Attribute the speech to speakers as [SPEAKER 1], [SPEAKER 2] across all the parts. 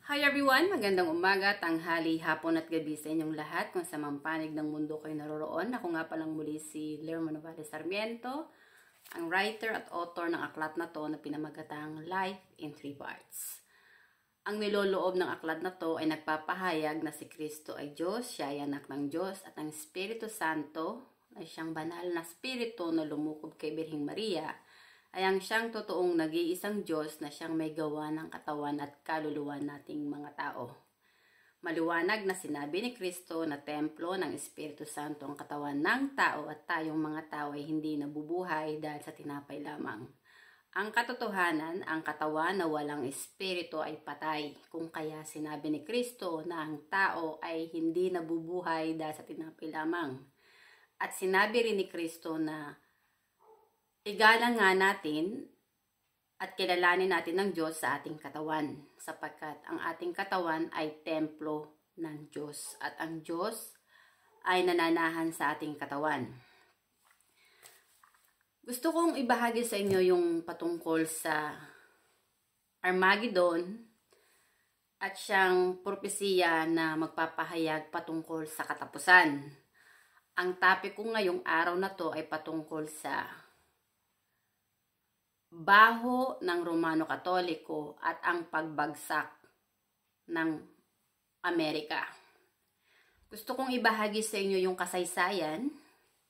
[SPEAKER 1] Hi everyone! Magandang umaga, tanghali, hapon at gabi sa inyong lahat kung sa mampanig ng mundo kayo naroroon. Ako nga palang muli si Lerma Novales Sarmiento, ang writer at author ng aklat na to na pinamagatang Life in 3 Parts. Ang niloloob ng aklat na to ay nagpapahayag na si Kristo ay Diyos, siya ay anak ng Diyos at ang Espiritu Santo ay siyang banal na Espiritu na lumukob kay Birheng Maria ay ang siyang totoong nag-iisang Diyos na siyang may gawa ng katawan at kaluluwa nating mga tao. Maliwanag na sinabi ni Kristo na templo ng Espiritu Santo ang katawan ng tao at tayong mga tao ay hindi nabubuhay dahil sa tinapay lamang. Ang katotohanan, ang katawan na walang espiritu ay patay. Kung kaya sinabi ni Kristo na ang tao ay hindi nabubuhay dahil sa tinapay lamang. At sinabi rin ni Kristo na igalang nga natin at kilalanin natin ng Diyos sa ating katawan sapagkat ang ating katawan ay templo ng Diyos at ang Diyos ay nananahan sa ating katawan. Gusto kong ibahagi sa inyo yung patungkol sa Armageddon at siyang propesiya na magpapahayag patungkol sa katapusan. Ang topic ko ngayong araw na to ay patungkol sa baho ng Romano Katoliko at ang pagbagsak ng Amerika. Gusto kong ibahagi sa inyo yung kasaysayan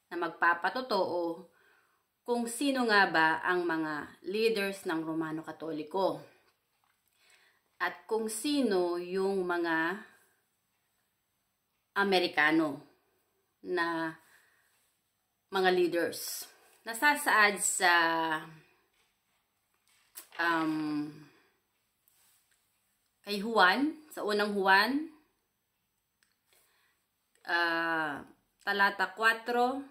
[SPEAKER 1] na magpapatotoo kung sino nga ba ang mga leaders ng Romano Katoliko at kung sino yung mga Amerikano na mga leaders. Nasasaad sa kay Juan, sa unang Juan, talata 4,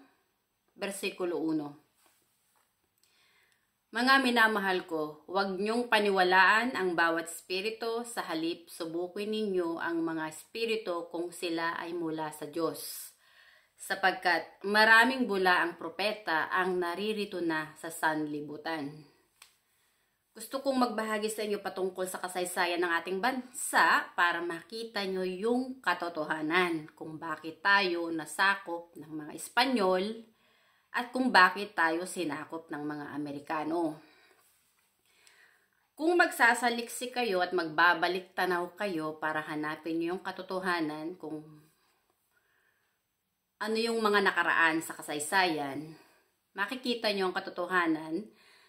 [SPEAKER 1] versikulo 1. Mga minamahal ko, huwag niyong paniwalaan ang bawat espiritu, sa halip subukin ninyo ang mga espiritu kung sila ay mula sa Diyos. Sapagkat maraming bula ang propeta ang naririto na sa sanlibutan. Gusto kong magbahagi sa inyo patungkol sa kasaysayan ng ating bansa para makita nyo yung katotohanan kung bakit tayo nasakop ng mga Espanyol at kung bakit tayo sinakop ng mga Amerikano. Kung magsasaliksi kayo at magbabalik tanaw kayo para hanapin nyo yung katotohanan kung ano yung mga nakaraan sa kasaysayan, makikita nyo ang katotohanan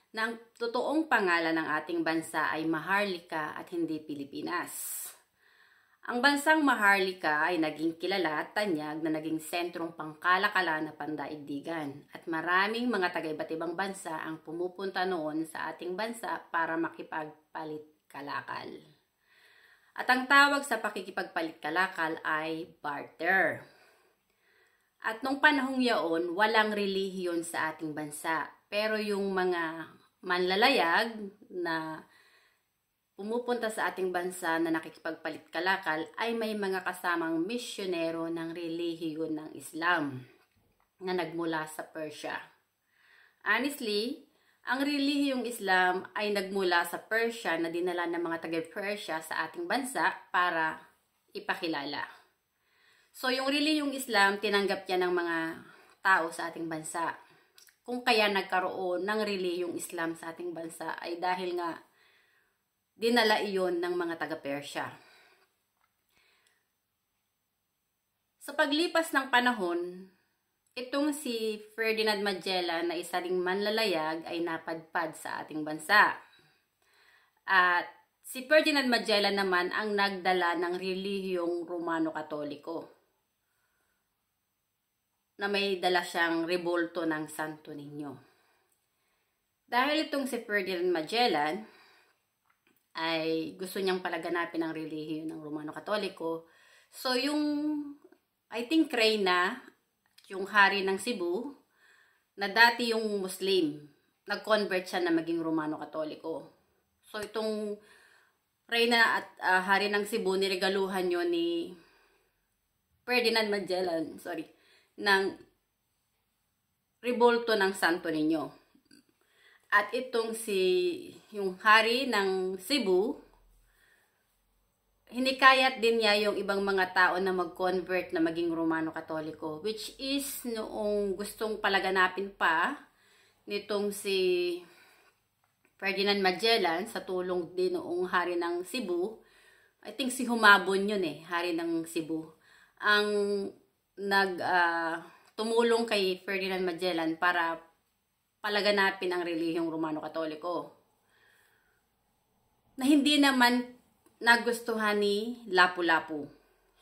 [SPEAKER 1] na ang totoong pangalan ng ating bansa ay Maharlika at hindi Pilipinas. Ang bansang Maharlika ay naging kilala at tanyag na naging sentrong pangkalakala na pandaigdigan at maraming mga taga-iba't ibang bansa ang pumupunta noon sa ating bansa para makipagpalit-kalakal. At ang tawag sa pakikipagpalit-kalakal ay barter. At nung panahong yaon, walang relihiyon sa ating bansa. Pero yung mga manlalayag na pumupunta sa ating bansa na nakikipagpalit-kalakal ay may mga kasamang misyonero ng relihiyon ng Islam na nagmula sa Persia. Honestly, ang relihiyong Islam ay nagmula sa Persia na dinala ng mga taga-Persia sa ating bansa para ipakilala. So, yung relihiyong Islam, tinanggap yan ng mga tao sa ating bansa. Kung kaya nagkaroon ng relihiyong Islam sa ating bansa ay dahil nga dinala iyon ng mga taga-Persia. Sa paglipas ng panahon, itong si Ferdinand Magellan na isa ring manlalayag ay napadpad sa ating bansa. At si Ferdinand Magellan naman ang nagdala ng relihiyong Romano Katoliko na may dala siyang rebulto ng Santo Niño. Dahil itong si Ferdinand Magellan ay gusto niyang palaganapin ang relihiyon ng Romano Katoliko. So yung, I think Reyna, yung hari ng Cebu, na dati yung Muslim, nag-convert siya na maging Romano Katoliko. So itong Reyna at hari ng Cebu, niregaluhan yun ni Ferdinand Magellan, ng rebulto ng Santo Niño. At itong yung hari ng Cebu, hinikayat din niya yung ibang mga tao na mag-convert na maging Romano Katoliko, which is noong gustong palaganapin pa nitong si Ferdinand Magellan sa tulong din noong hari ng Cebu. I think si Humabon yun hari ng Cebu. Ang tumulong kay Ferdinand Magellan para palaganapin ang relihiyong Romano Katoliko. Na hindi naman nagustuhan ni Lapu-Lapu.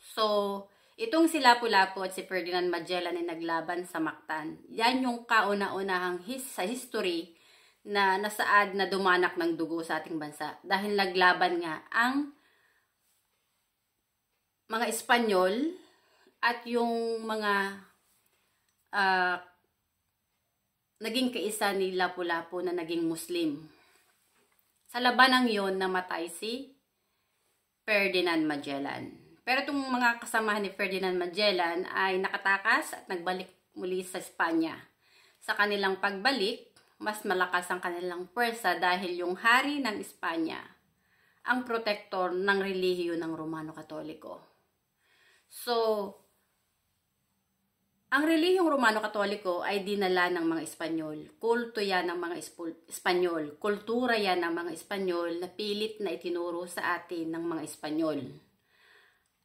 [SPEAKER 1] So, itong si Lapu-Lapu at si Ferdinand Magellan ay naglaban sa Mactan. Yan yung kauna-unahang sa history na nasaad na dumanak ng dugo sa ating bansa. Dahil naglaban nga ang mga Espanyol at yung mga naging kaisa ni Lapu-Lapu na naging Muslim. Sa labanang yon namatay si Ferdinand Magellan. Pero itong mga kasamahan ni Ferdinand Magellan ay nakatakas at nagbalik muli sa Espanya. Sa kanilang pagbalik, mas malakas ang kanilang pwersa dahil yung hari ng Espanya ang protektor ng relihiyo ng Romano Katoliko. So, ang relihiyong Romano Katoliko ay dinala ng mga Espanyol. Kulto yan ng mga Espanyol. Kultura yan ng mga Espanyol na pilit na itinuro sa atin ng mga Espanyol.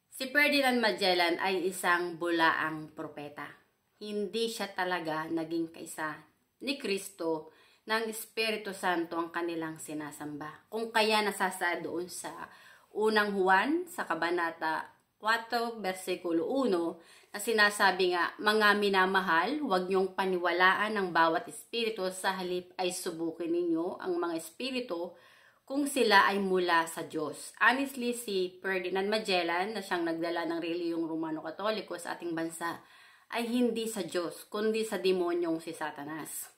[SPEAKER 1] Si Ferdinand Magellan ay isang bulaang propeta. Hindi siya talaga naging kaisa ni Kristo ng Espiritu Santo ang kanilang sinasamba. Kung kaya nasasa doon sa unang Juan sa Kabanata 4, versikulo 1, na sinasabi nga, mga minamahal, huwag niyong paniwalaan ang bawat espiritu, sa halip ay subukin ninyo ang mga espiritu kung sila ay mula sa Diyos. Honestly, si Ferdinand Magellan, na siyang nagdala ng relihiyong Romano Katoliko sa ating bansa, ay hindi sa Diyos, kundi sa demonyong si Satanas.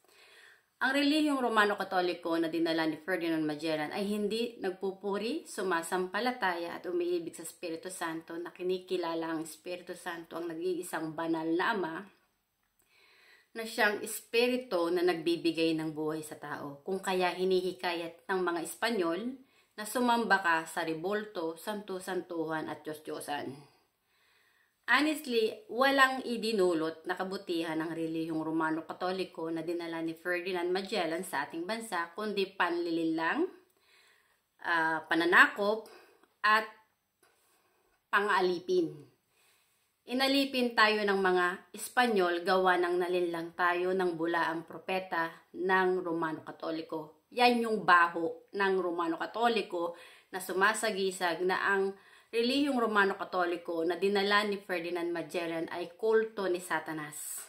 [SPEAKER 1] Ang relihiyong Romano Katoliko na dinala ni Ferdinand Magellan ay hindi nagpupuri, sumasampalataya at umiibig sa Espiritu Santo, na kinikilala ang Espiritu Santo ang nag-iisang banal na Ama, na siyang Espiritu na nagbibigay ng buhay sa tao. Kung kaya hinihikayat ng mga Espanyol na sumamba ka sa rebulto, santo-santuhan at Diyos-Diyosan. Honestly, walang idinulot na kabutihan ng relihiyong Romano Katoliko na dinala ni Ferdinand Magellan sa ating bansa, kundi panlililang, pananakop, at pang-alipin. Inalipin tayo ng mga Espanyol gawa ng nalinlang tayo ng bulaang propeta ng Romano Katoliko. Yan yung baho ng Romano Katoliko na sumasagisag na ang relihiyong Romano Katoliko na dinala ni Ferdinand Magellan ay kulto ni Satanas.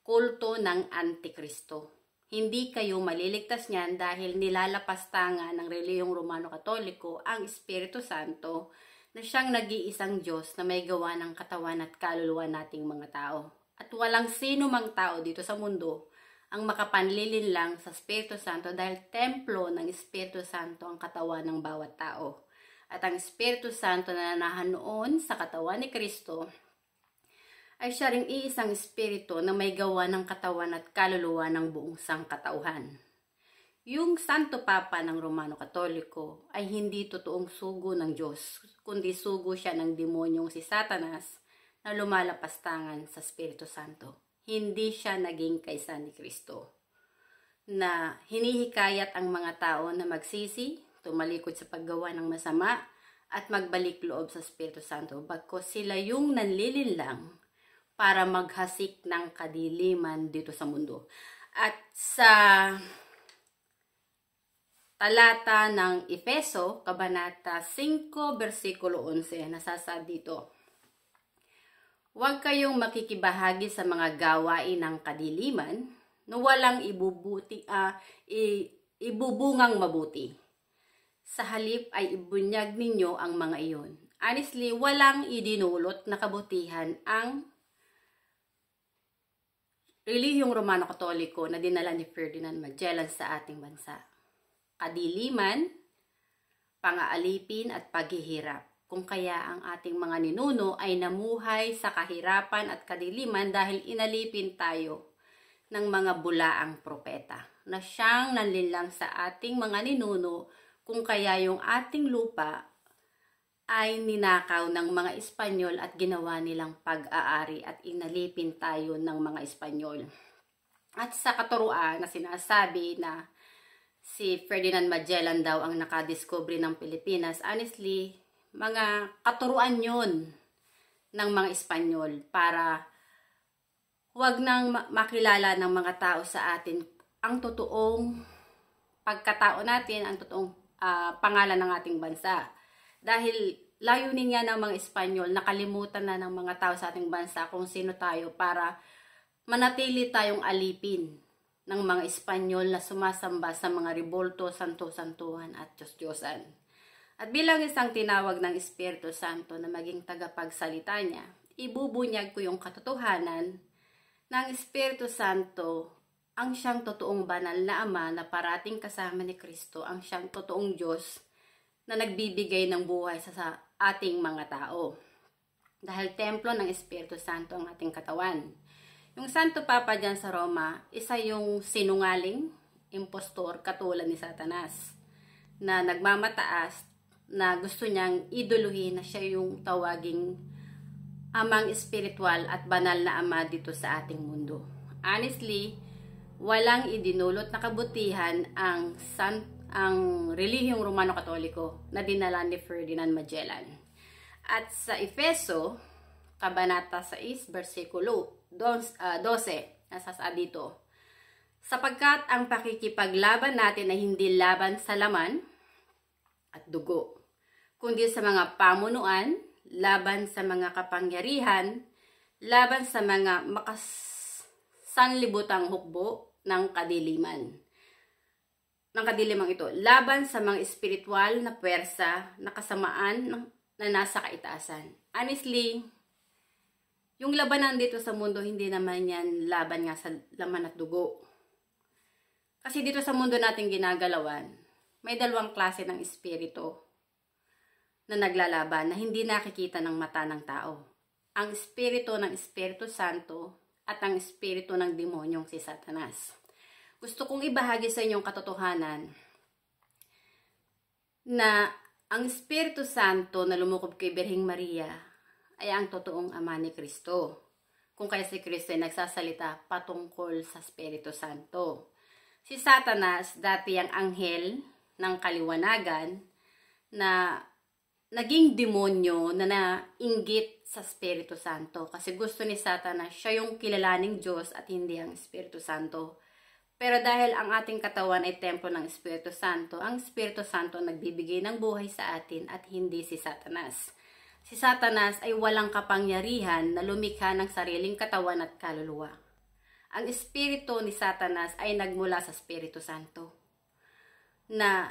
[SPEAKER 1] Kulto ng Antikristo. Hindi kayo maliligtas niyan dahil nilalapastangan ng relihiyong Romano Katoliko ang Espiritu Santo na siyang nag-iisang Diyos na may gawa ng katawan at kaluluwa nating mga tao. At walang sino mang tao dito sa mundo ang makapanlilin lang sa Espiritu Santo dahil templo ng Espiritu Santo ang katawan ng bawat tao. At ang Espiritu Santo na nanahan noon sa katawan ni Kristo ay siya ring iisang Espiritu na may gawa ng katawan at kaluluwa ng buong sangkatauhan. Yung Santo Papa ng Romano Katoliko ay hindi totoong sugo ng Diyos, kundi sugo siya ng demonyong si Satanas na lumalapastangan sa Espiritu Santo. Hindi siya naging kaisa ni Kristo. Na hinihikayat ang mga tao na magsisi, tumalikod sa paggawa ng masama, at magbalik loob sa Espiritu Santo, bagkus sila yung nanlilinlang para maghasik ng kadiliman dito sa mundo. At sa talata ng Efeso, Kabanata 5, versikulo 11, nasasaad dito, huwag kayong makikibahagi sa mga gawain ng kadiliman na walang ibubungang mabuti. Sa halip ay ibunyag ninyo ang mga iyon. Honestly, walang idinulot na kabutihan ang relihiyong Romano Katoliko na dinala ni Ferdinand Magellan sa ating bansa. Kadiliman, pang-aalipin at paghihirap. Kung kaya ang ating mga ninuno ay namuhay sa kahirapan at kadiliman dahil inalipin tayo ng mga bulaang propeta na siyang nanlinlang sa ating mga ninuno. Kung kaya yung ating lupa ay ninakaw ng mga Espanyol at ginawa nilang pag-aari at inalipin tayo ng mga Espanyol. At sa katuruan na sinasabi na si Ferdinand Magellan daw ang nakadiscovery ng Pilipinas, honestly, mga katuruan yun ng mga Espanyol para huwag nang makilala ng mga tao sa atin ang totoong pagkatao natin, ang totoong pangalan ng ating bansa. Dahil layunin nga ng mga Espanyol, nakalimutan na ng mga tao sa ating bansa kung sino tayo para manatili tayong alipin ng mga Espanyol na sumasamba sa mga rebulto, santo-santuhan at Diyos-Diyosan. At bilang isang tinawag ng Espiritu Santo na maging tagapagsalita niya, ibubunyag ko yung katotohanan ng Espiritu Santo, ang siyang totoong banal na Ama na parating kasama ni Kristo, ang siyang totoong Diyos na nagbibigay ng buhay sa ating mga tao. Dahil templo ng Espiritu Santo ang ating katawan. Yung Santo Papa dyan sa Roma, isa yung sinungaling, impostor, katulad ni Satanas, na nagmamataas, na gusto niyang iduluhin na siya yung tawaging amang espiritual at banal na ama dito sa ating mundo. Honestly, walang idinulot na kabutihan ang relihiyong Romano-Katoliko na dinala ni Ferdinand Magellan. At sa Efeso, Kabanata 6, versikulo 12, nasasabi dito, sapagkat ang pakikipaglaban natin ay hindi laban sa laman at dugo, kundi sa mga pamunuan, laban sa mga kapangyarihan, laban sa mga makasanlibutang hukbo ng kadiliman. Ng kadilimang ito, laban sa mga espiritual na puwersa na kasamaan na nasa kaitaasan. Honestly, yung labanan dito sa mundo, hindi naman yan laban nga sa laman at dugo. Kasi dito sa mundo natin ginagalawan, may dalawang klase ng espiritu na naglalaban na hindi nakikita ng mata ng tao. Ang espiritu ng Espiritu Santo at ang espiritu ng demonyong si Satanas. Gusto kong ibahagi sa inyong katotohanan na ang Espiritu Santo na lumukob kay Birheng Maria ay ang totoong Ama ni Kristo. Kung kaya si Kristo ay nagsasalita patungkol sa Espiritu Santo. Si Satanas, dati ang anghel ng kaliwanagan na naging demonyo na nainggit sa Espiritu Santo. Kasi gusto ni Satanas, siya yung kilalaning Diyos at hindi ang Espiritu Santo. Pero dahil ang ating katawan ay templo ng Espiritu Santo, ang Espiritu Santo nagbibigay ng buhay sa atin at hindi si Satanas. Si Satanas ay walang kapangyarihan na lumikha ng sariling katawan at kaluluwa. Ang espiritu ni Satanas ay nagmula sa Espiritu Santo na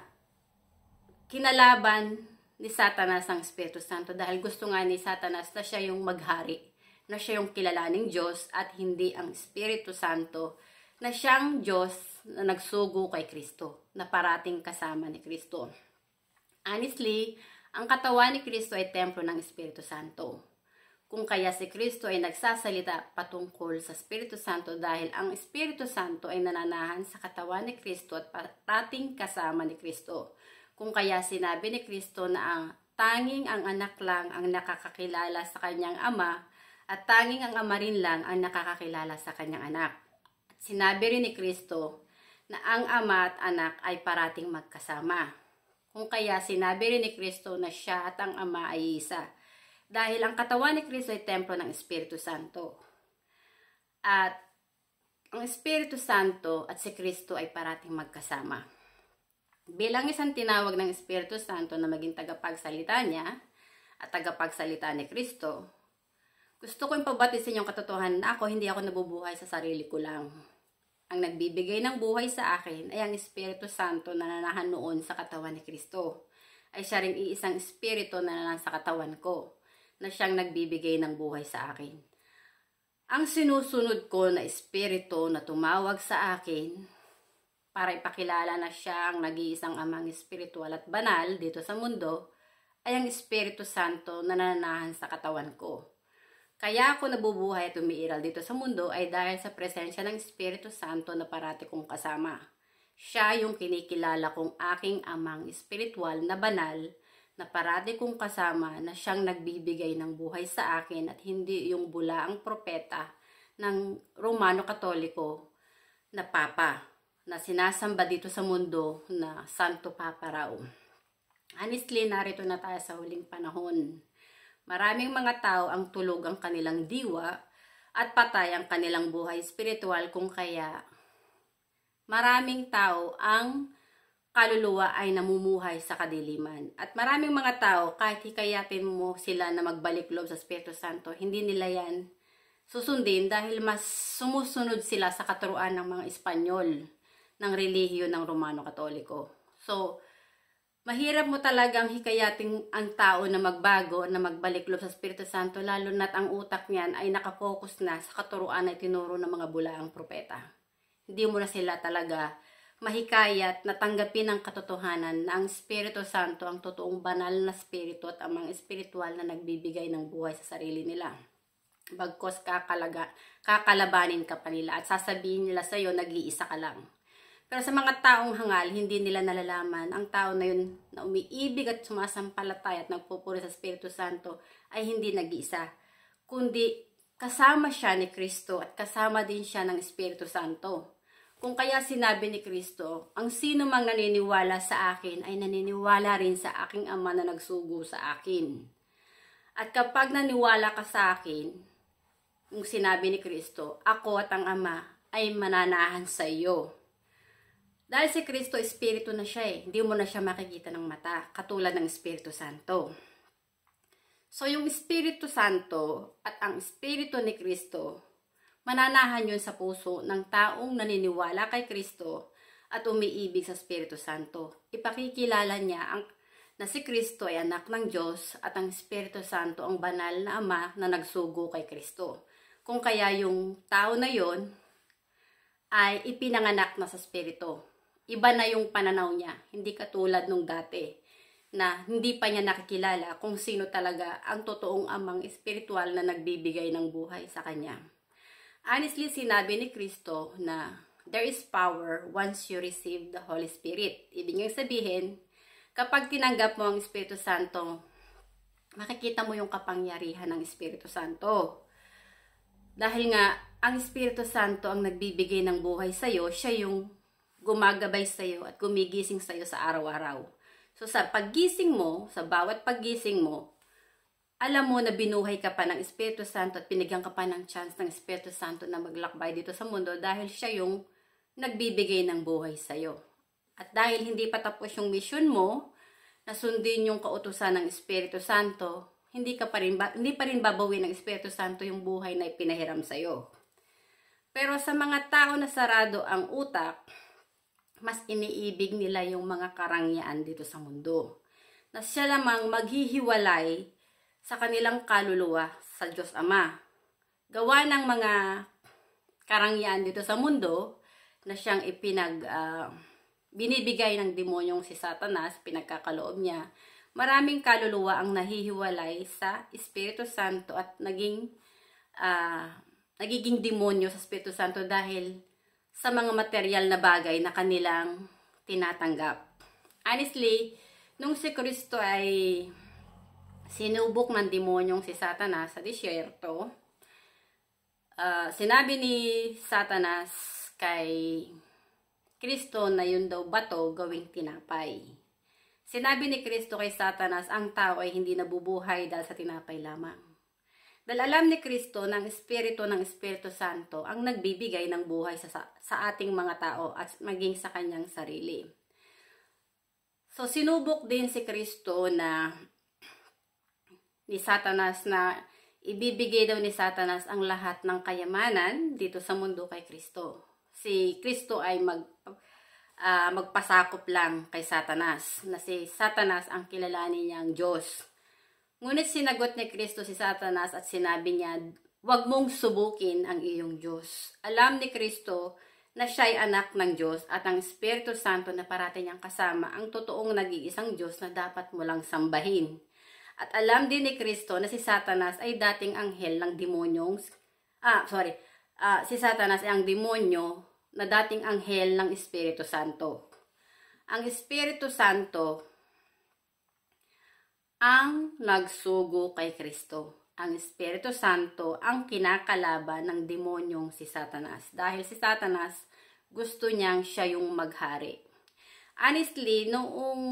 [SPEAKER 1] kinalaban ni Satanas ang Espiritu Santo dahil gusto nga ni Satanas na siya yung maghari, na siya yung kilalaning Diyos at hindi ang Espiritu Santo na siyang Diyos na nagsugo kay Kristo, na parating kasama ni Kristo. Honestly, ang katawan ni Kristo ay templo ng Espiritu Santo. Kung kaya si Kristo ay nagsasalita patungkol sa Espiritu Santo dahil ang Espiritu Santo ay nananahan sa katawan ni Kristo at parating kasama ni Kristo. Kung kaya sinabi ni Kristo na ang anak lang ang nakakakilala sa kanyang ama at tanging ang ama rin lang ang nakakakilala sa kanyang anak. Sinabi rin ni Kristo na ang ama at anak ay parating magkasama. Kung kaya sinabi rin ni Kristo na siya at ang ama ay isa. Dahil ang katawan ni Kristo ay templo ng Espiritu Santo. At ang Espiritu Santo at si Kristo ay parating magkasama. Bilang isang tinawag ng Espiritu Santo na maging tagapagsalita niya at tagapagsalita ni Kristo, gusto ko ipabati sa inyong katotohanan na hindi ako nabubuhay sa sarili ko lang. Ang nagbibigay ng buhay sa akin ay ang Espiritu Santo na nanahan noon sa katawan ni Kristo. Ay siya ring iisang Espiritu na nanahan sa katawan ko, na siyang nagbibigay ng buhay sa akin. Ang sinusunod ko na Espiritu na tumawag sa akin para ipakilala na siya ang nag-iisang amang espiritual at banal dito sa mundo ay ang Espiritu Santo na nananahan sa katawan ko. Kaya ako nabubuhay at umiiral dito sa mundo ay dahil sa presensya ng Espiritu Santo na parati kong kasama. Siya yung kinikilala kong aking amang espiritual na banal na parati kong kasama na siyang nagbibigay ng buhay sa akin at hindi yung bulaang propeta ng Romano Katoliko na Papa na sinasamba dito sa mundo na Santo Papa raw. Honestly, narito na tayo sa huling panahon. Maraming mga tao ang tulog ang kanilang diwa at patay ang kanilang buhay spiritual, kung kaya maraming tao ang kaluluwa ay namumuhay sa kadiliman. At maraming mga tao, kahit hikayatin mo sila na magbalik loob sa Espiritu Santo, hindi nila yan susundin dahil mas sumusunod sila sa katuruan ng mga Espanyol ng relihiyon ng Romano Katoliko. So, mahirap mo talagang hikayatin ang tao na magbago, na magbalik loob sa Espiritu Santo, lalo na't ang utak niyan ay nakapokus na sa katuruan na itinuro ng mga bulaang propeta. Hindi mo na sila talaga mahikayat na tanggapin ang katotohanan na ang Espiritu Santo ang totoong banal na spirito at ang mga espiritual na nagbibigay ng buhay sa sarili nila. Bagkos kakalabanin ka pa nila at sasabihin nila sa iyo, nag-iisa ka lang. Pero sa mga taong hangal, hindi nila nalalaman ang tao na yun na umiibig at sumasampalataya at nagpupuri sa Espiritu Santo ay hindi nag-iisa, kundi kasama siya ni Kristo at kasama din siya ng Espiritu Santo. Kung kaya sinabi ni Kristo, ang sino mang naniniwala sa akin ay naniniwala rin sa aking Ama na nagsugo sa akin. At kapag naniwala ka sa akin, kung sinabi ni Kristo, ako at ang Ama ay mananahan sa iyo. Dahil si Kristo, Espiritu na siya hindi mo na siya makikita ng mata, katulad ng Espiritu Santo. So yung Espiritu Santo at ang Espiritu ni Kristo, mananahan yun sa puso ng taong naniniwala kay Kristo at umiibig sa Espiritu Santo. Ipakikilala niya na si Kristo ay anak ng Diyos at ang Espiritu Santo ang banal na Ama na nagsugo kay Kristo. Kung kaya yung tao na yon ay ipinanganak na sa Espiritu. Iba na yung pananaw niya, hindi katulad nung dati na hindi pa niya nakikilala kung sino talaga ang totoong amang espiritual na nagbibigay ng buhay sa kanya. Honestly, sinabi ni Kristo na there is power once you receive the Holy Spirit. Ibig niyang sabihin, kapag tinanggap mo ang Espiritu Santo, makikita mo yung kapangyarihan ng Espiritu Santo. Dahil nga, ang Espiritu Santo ang nagbibigay ng buhay sa'yo, siya yung gumagabay sa'yo at gumigising sa'yo sa araw-araw. So sa paggising mo, sa bawat paggising mo, alam mo na binuhay ka pa ng Espiritu Santo at pinigyan ka pa ng chance ng Espiritu Santo na maglakbay dito sa mundo dahil siya yung nagbibigay ng buhay sa'yo. At dahil hindi pa tapos yung mission mo, na sundin yung kautusan ng Espiritu Santo, hindi pa rin babawin ng Espiritu Santo yung buhay na ipinahiram sa'yo. Pero sa mga tao na sarado ang utak, mas iniibig nila yung mga karangyaan dito sa mundo. Na siya lamang maghihiwalay sa kanilang kaluluwa sa Diyos Ama. Gawa ng mga karangyaan dito sa mundo na siyang binibigay ng demonyong si Satanas, pinagkakaloob niya. Maraming kaluluwa ang nahihiwalay sa Espiritu Santo at nagiging demonyo sa Espiritu Santo dahil sa mga material na bagay na kanilang tinatanggap. Honestly, nung si Kristo ay sinubok ng demonyong si Satanas sa disyerto, sinabi ni Satanas kay Kristo na yun daw bato gawing tinapay. Sinabi ni Kristo kay Satanas, ang tao ay hindi nabubuhay dahil sa tinapay lamang. Dahil alam ni Kristo ng Espiritu Santo ang nagbibigay ng buhay sa ating mga tao at maging sa kanyang sarili. So sinubok din si Kristo ni Satanas na ibibigay daw ni Satanas ang lahat ng kayamanan dito sa mundo kay Kristo. Si Kristo ay magpasakop lang kay Satanas, na si Satanas ang kilalanin niyang Diyos. Ngunit sinagot ni Kristo si Satanas at sinabi niya, huwag mong subukin ang iyong Diyos. Alam ni Kristo na siya'y anak ng Diyos at ang Espiritu Santo na parati niyang kasama ang totoong nag-iisang Diyos na dapat mo lang sambahin. At alam din ni Kristo na si Satanas ay dating anghel ng demonyong, si Satanas ay ang demonyo na dating anghel ng Espiritu Santo. Ang Espiritu Santo ang nagsugo kay Kristo. Ang Espiritu Santo ang kinakalaban ng demonyong si Satanas. Dahil si Satanas, gusto niyang siya yung maghari. Honestly, noong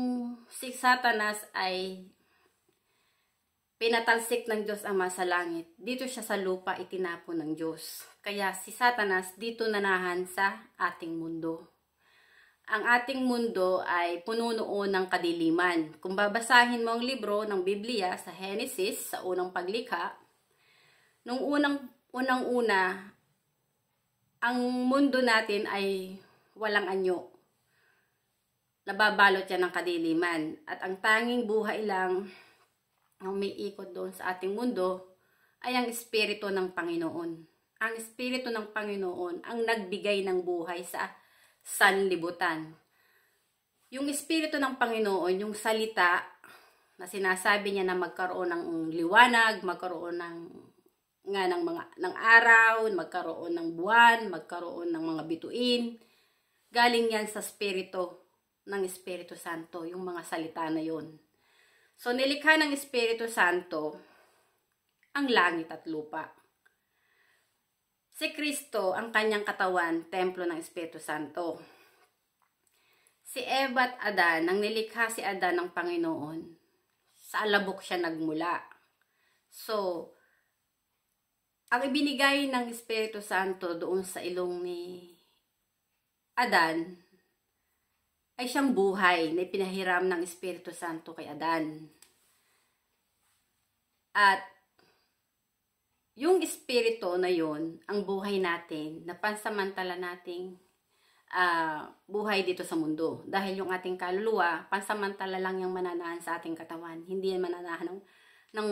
[SPEAKER 1] si Satanas ay pinatalsik ng Diyos Ama sa langit, dito siya sa lupa itinapon ng Diyos. Kaya si Satanas dito nanahan sa ating mundo. Ang ating mundo ay puno noon ng kadiliman. Kung babasahin mo ang libro ng Biblia sa Genesis, sa unang paglikha, nung unang-una, ang mundo natin ay walang anyo. Nababalot yan ng kadiliman. At ang tanging buhay lang ang may ikot doon sa ating mundo ay ang Espiritu ng Panginoon. Ang Espiritu ng Panginoon ang nagbigay ng buhay sa sanlibutan. Yung Espiritu ng Panginoon, yung salita na sinasabi niya na magkaroon ng liwanag, magkaroon ng araw, magkaroon ng buwan, magkaroon ng mga bituin, galing yan sa Espiritu ng Espiritu Santo, yung mga salita na yon. So nilikha ng Espiritu Santo ang langit at lupa. Si Kristo, ang kanyang katawan, templo ng Espiritu Santo. Si Eva at Adan, nang nilikha si Adan ng Panginoon, sa alabok siya nagmula. So, ang ibinigay ng Espiritu Santo doon sa ilong ni Adan, ay siyang buhay na ipinahiram ng Espiritu Santo kay Adan. At yung espiritu na yon, ang buhay natin, na pansamantala nating buhay dito sa mundo. Dahil yung ating kaluluwa, pansamantala lang yung mananahan sa ating katawan. Hindi yan mananahan ng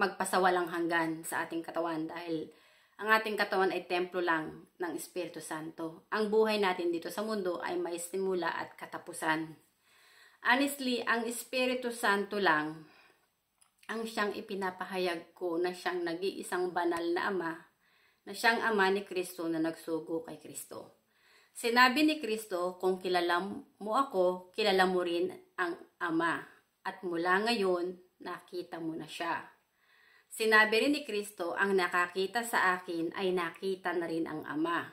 [SPEAKER 1] magpasawalang hanggan sa ating katawan. Dahil ang ating katawan ay templo lang ng Espiritu Santo. Ang buhay natin dito sa mundo ay may simula at katapusan. Honestly, ang Espiritu Santo lang ang siyang ipinapahayag ko na siyang nag-iisang banal na Ama, na siyang Ama ni Kristo na nagsugo kay Kristo. Sinabi ni Kristo, kung kilala mo ako, kilala mo rin ang Ama. At mula ngayon, nakita mo na siya. Sinabi rin ni Kristo, ang nakakita sa akin ay nakita na rin ang Ama.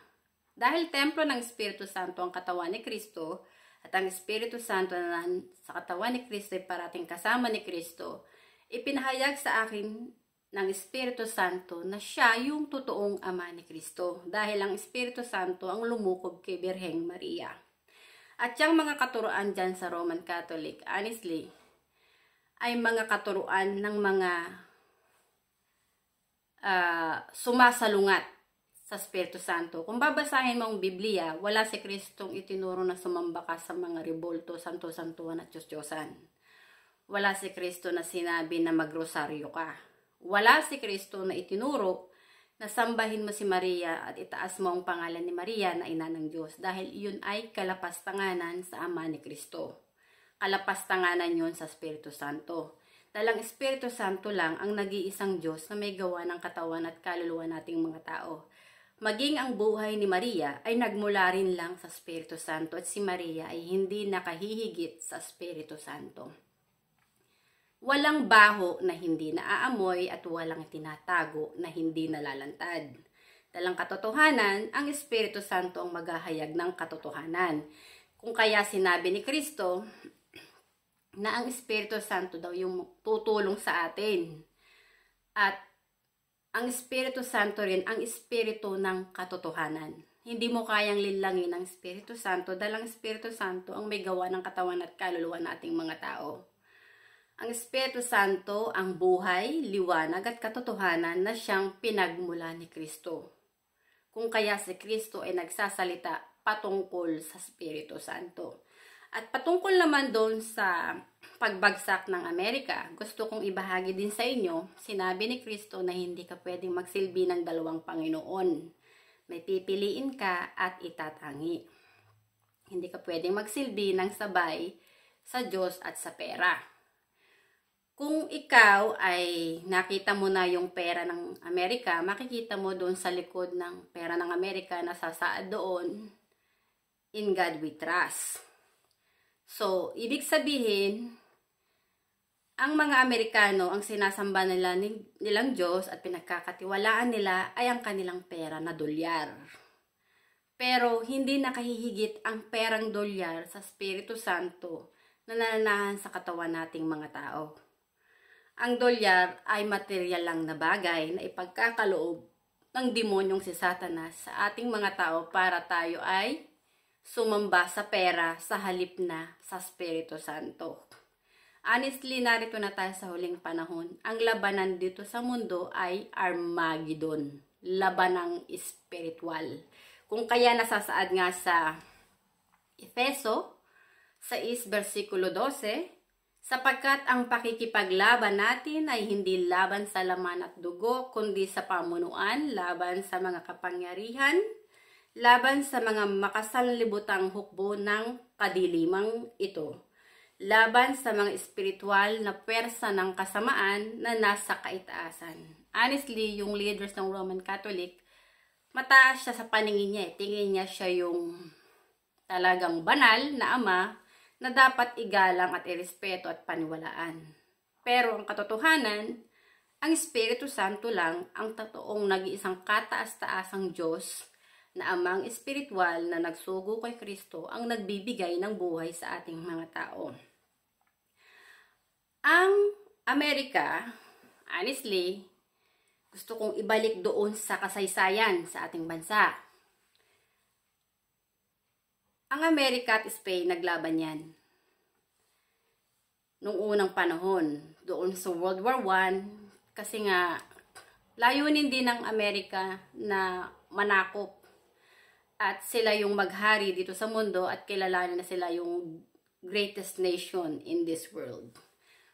[SPEAKER 1] Dahil templo ng Espiritu Santo ang katawan ni Kristo, at ang Espiritu Santo na sa katawan ni Kristo ay parating kasama ni Kristo, ipinahayag sa akin ng Espiritu Santo na siya yung totoong Ama ni Kristo. Dahil ang Espiritu Santo ang lumukob kay Birheng Maria. At yung mga katuruan dyan sa Roman Catholic, honestly, ay mga katuruan ng mga sumasalungat sa Espiritu Santo. Kung babasahin mo ang Biblia, wala si Kristong itinuro na sumamba ka sa mga rebolto, santo-santuan at Diyos-Diyosan. Wala si Kristo na sinabi na magrosaryo ka. Wala si Kristo na itinuro na sambahin mo si Maria at itaas mo ang pangalan ni Maria na ina ng Diyos. Dahil yun ay kalapastanganan sa Ama ni Kristo. Kalapastanganan yun sa Espiritu Santo. Dahil ang Espiritu Santo lang ang nag-iisang Diyos na may gawa ng katawan at kaluluwa nating mga tao. Maging ang buhay ni Maria ay nagmula rin lang sa Espiritu Santo at si Maria ay hindi nakahihigit sa Espiritu Santo. Walang baho na hindi naaamoy at walang tinatago na hindi nalalantad. Dalang katotohanan, ang Espiritu Santo ang maghahayag ng katotohanan. Kung kaya sinabi ni Kristo na ang Espiritu Santo daw yung tutulong sa atin. At ang Espiritu Santo rin ang Espiritu ng katotohanan. Hindi mo kayang linlangin ang Espiritu Santo dahil ang Espiritu Santo ang may gawa ng katawan at kaluluwa nating mga tao. Ang Espiritu Santo ang buhay, liwanag at katotohanan na siyang pinagmula ni Kristo. Kung kaya si Kristo ay nagsasalita patungkol sa Espiritu Santo. At patungkol naman doon sa pagbagsak ng Amerika, gusto kong ibahagi din sa inyo, sinabi ni Kristo na hindi ka pwedeng magsilbi ng dalawang Panginoon. May pipiliin ka at itatangi. Hindi ka pwedeng magsilbi ng sabay sa Diyos at sa pera. Kung ikaw ay nakita mo na yung pera ng Amerika, makikita mo doon sa likod ng pera ng Amerika na sasaad doon, in God we trust. So, ibig sabihin, Ang mga Amerikano, ang sinasamba nilang Diyos at pinagkakatiwalaan nila ay ang kanilang pera na dolyar. Pero hindi nakahihigit ang perang dolyar sa Espiritu Santo na nananahan sa katawan nating mga tao. Ang dolyar ay material lang na bagay na ipagkakaloob ng demonyong si Satanas sa ating mga tao para tayo ay sumamba sa pera sa halip na sa Espiritu Santo. Honestly, narito na tayo sa huling panahon. Ang labanan dito sa mundo ay Armageddon, labanang espiritual. Kung kaya nasasaad nga sa Efeso 6 versikulo 12, sapagkat ang pakikipaglaban natin ay hindi laban sa laman at dugo, kundi sa pamunuan, laban sa mga kapangyarihan, laban sa mga makasanlibutang hukbo ng kadilimang ito, laban sa mga espiritual na pwersa ng kasamaan na nasa kaitaasan. Honestly, yung leaders ng Roman Catholic, mataas siya sa paningin niya. Tingin niya siya yung talagang banal na ama na dapat igalang at irespeto at paniwalaan. Pero ang katotohanan, ang Espiritu Santo lang ang totoong nag-iisang kataas-taasang Diyos na amang espiritual na nagsugo kay Kristo ang nagbibigay ng buhay sa ating mga tao. Ang Amerika, honestly, gusto kong ibalik doon sa kasaysayan sa ating bansa. Ang Amerika at Spain, naglaban yan. Noong unang panahon, doon sa World War I, kasi nga, layunin din ng Amerika na manakop. At sila yung maghari dito sa mundo at kilalanin na sila yung greatest nation in this world.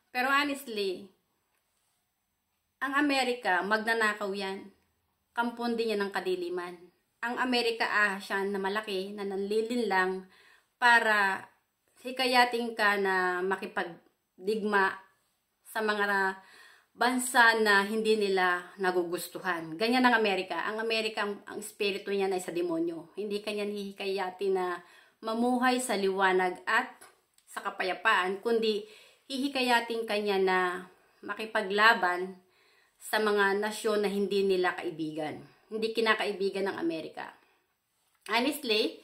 [SPEAKER 1] Pero honestly, ang Amerika, magnanakaw yan. Kampon din yan ng kadiliman. Ang Amerika ahasyan na malaki na nanlilin lang para hikayatin ka na makipagdigma sa mga bansa na hindi nila nagugustuhan. Ganyan ang Amerika. Ang Amerika, ang espiritu niya ay sa demonyo. Hindi kanya hihikayatin na mamuhay sa liwanag at sa kapayapaan, kundi hihikayatin kanya na makipaglaban sa mga nasyon na hindi nila kaibigan. Hindi kinakaibigan ng Amerika. Honestly,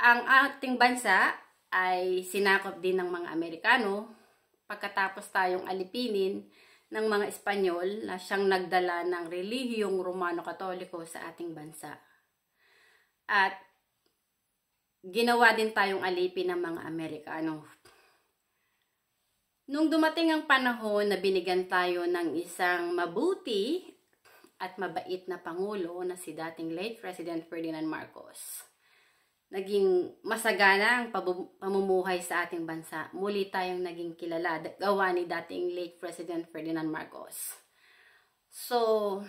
[SPEAKER 1] ang ating bansa ay sinakop din ng mga Amerikano pagkatapos tayong alipinin ng mga Espanyol na siyang nagdala ng relihiyong Romano-Katoliko sa ating bansa. At ginawa din tayong alipin ng mga Amerikano. Nung dumating ang panahon na binigyan tayo ng isang mabuti at mabait na Pangulo na si dating late President Ferdinand Marcos, naging masagana ang pamumuhay sa ating bansa. Muli tayong naging kilala, gawa ni dating late President Ferdinand Marcos. So,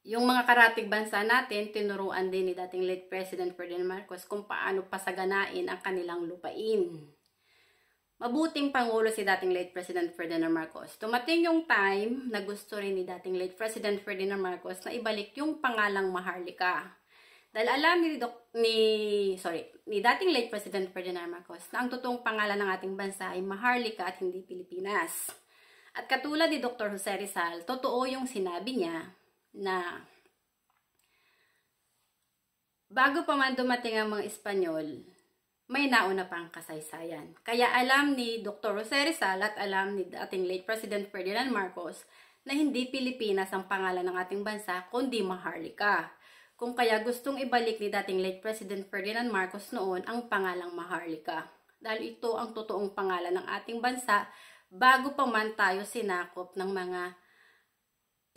[SPEAKER 1] yung mga karatig bansa natin, tinuruan din ni dating late President Ferdinand Marcos kung paano pasaganain ang kanilang lupain. Mabuting Pangulo si dating late President Ferdinand Marcos. Tumating yung time na gusto rin ni dating late President Ferdinand Marcos na ibalik yung pangalang Maharlika. Dahil alam ni dating late President Ferdinand Marcos na ang totoong pangalan ng ating bansa ay Maharlika at hindi Pilipinas. At katulad ni Dr. Jose Rizal, totoo yung sinabi niya na bago pa man dumating ang mga Espanyol, may nauna pang kasaysayan. Kaya alam ni Dr. Jose Rizal at alam ni dating late President Ferdinand Marcos na hindi Pilipinas ang pangalan ng ating bansa, kundi Maharlika. Kung kaya gustong ibalik ni dating late President Ferdinand Marcos noon ang pangalang Maharlika. Dahil ito ang totoong pangalan ng ating bansa bago pa man tayo sinakop ng mga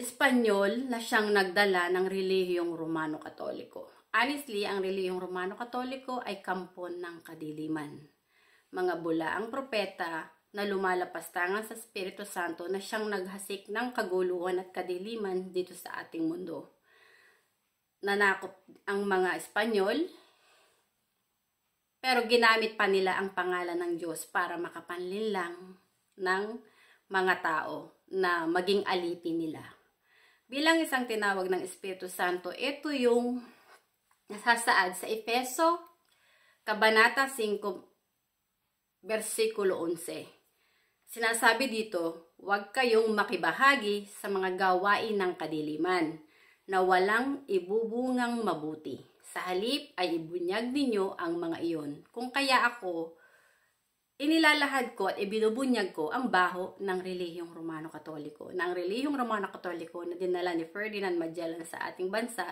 [SPEAKER 1] Espanyol na siyang nagdala ng relihiyong Romano-Katoliko. Honestly, ang relihiyong Romano-Katoliko ay kampon ng kadiliman. Mga bulaang propeta na lumalapastangan sa Espiritu Santo na siyang naghasik ng kaguluhan at kadiliman dito sa ating mundo. Nanakop ang mga Espanyol, pero ginamit pa nila ang pangalan ng Diyos para makapanlinlang ng mga tao na maging alipin nila. Bilang isang tinawag ng Espiritu Santo, ito yung nasasaad sa Efeso, Kabanata 5, versikulo 11. Sinasabi dito, huwag kayong makibahagi sa mga gawain ng kadiliman na walang ibubungang mabuti. Sa halip ay ibunyag ninyo ang mga iyon. Kung kaya ako, inilalahad ko at ibinubunyag ko ang baho ng relihiyong Romano-Katoliko. Na ang relihiyong Romano-Katoliko na dinala ni Ferdinand Magellan sa ating bansa